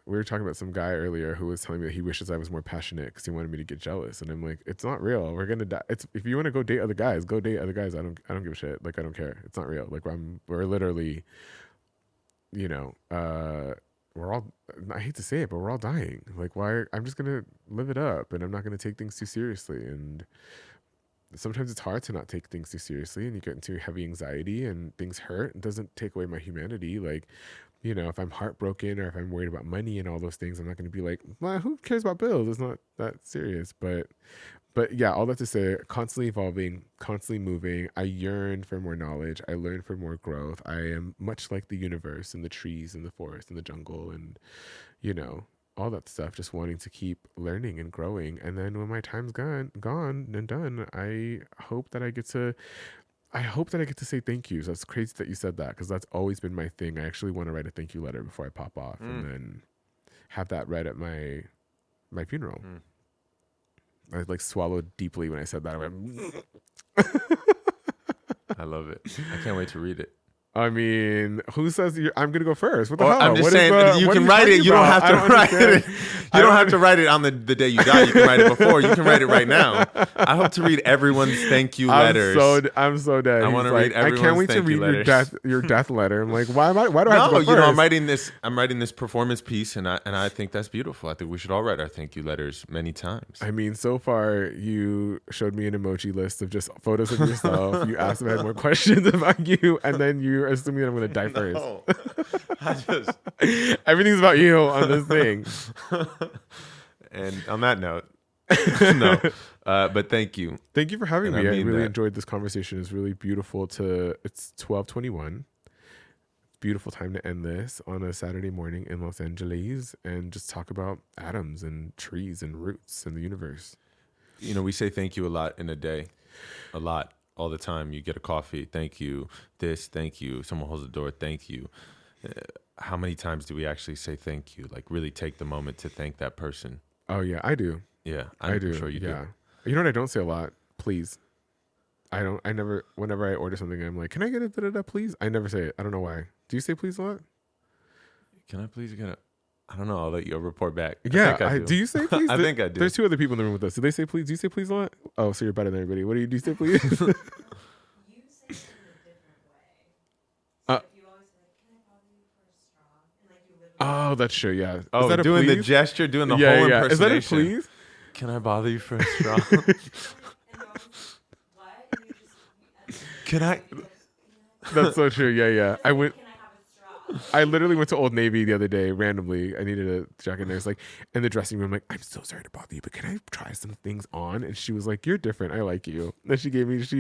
we were talking about some guy earlier who was telling me that he wishes I was more passionate because he wanted me to get jealous. And I'm like, it's not real. We're going to die. If you want to go date other guys, go date other guys. I don't give a shit. Like, I don't care. It's not real. Like, we're literally, you know, we're all, I hate to say it, but we're all dying. Like, why? I'm just going to live it up, and I'm not going to take things too seriously. And sometimes it's hard to not take things too seriously, and you get into heavy anxiety and things hurt. It doesn't take away my humanity. Like, you know, if I'm heartbroken or if I'm worried about money and all those things, I'm not going to be like, well, who cares about bills? It's not that serious. But yeah, all that to say, constantly evolving, constantly moving. I yearn for more knowledge. I learn for more growth. I am much like the universe and the trees and the forest and the jungle and, you know, all that stuff, just wanting to keep learning and growing. And then when my time's gone and done, I hope that I get to say thank yous. That's crazy that you said that, because that's always been my thing. I actually want to write a thank you letter before I pop off and then have that read at my funeral. I like swallowed deeply when I said that. I went, I love it. I can't wait to read it. I mean, who says I'm going to go first? What the hell? I'm just saying, you can write it. You don't have to write it. You don't have to write it on the day you die. You can write it before. You can write it right now. I hope to read everyone's thank you letters. I'm so dead. I want to read everyone's thank you letters. I can't wait to read your death letter. I'm like, why do I have to go first? You know, I'm writing this performance piece, and I think that's beautiful. I think we should all write our thank you letters many times. I mean, so far you showed me an emoji list of just photos of yourself. You asked if I had more questions about you, and then you're assuming that I'm going to die first. Everything's about you on this thing. And on that note, no. But thank you. Thank you for having me. I really enjoyed this conversation. It's really beautiful it's 12:21. Beautiful time to end this on a Saturday morning in Los Angeles and just talk about atoms and trees and roots and the universe. You know, we say thank you a lot in a day. A lot. All the time. You get a coffee, thank you. This, thank you. Someone holds the door, thank you. How many times do we actually say thank you? Like really take the moment to thank that person? Oh yeah, I do. Yeah, I do. Sure you do. You know what I don't say a lot? Please. I never, whenever I order something, I'm like, can I get it, da-da-da, please? I never say it. I don't know why. Do you say please a lot? Can I please get it? I don't know. I'll let you report back. Yeah. Do you say please? I think I do. There's two other people in the room with us. Do they say please? Do you say please a lot? Oh, so you're better than everybody. What do you say please? You say it in a different way. So if you always say, can I bother you for a straw? Oh, that's true. Yeah. Oh, Is that a doing the please? gesture, doing the Yeah, whole yeah. Is that a impersonation. please? Can I bother you for a straw? Can I? That's so true. Yeah, yeah. I literally went to Old Navy the other day randomly. I needed a jacket, and I was like, in the dressing room, like, I'm so sorry to bother you, but can I try some things on? And she was like, you're different. I like you. And she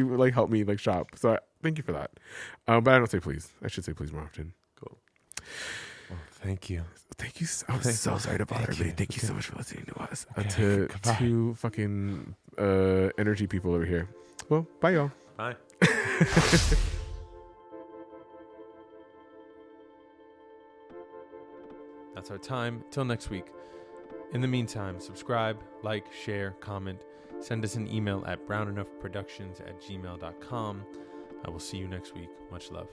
like helped me like shop. So thank you for that. But I don't say please. I should say please more often. Cool. Well, thank you. Thank you. I'm so sorry to bother everybody. Thank you so much for listening to us. To Goodbye. two fucking energy people over here. Well, bye y'all. Bye. That's our time. Till next week. In the meantime, subscribe, like, share, comment. Send us an email at brownenuffproductions@gmail.com. I will see you next week. Much love.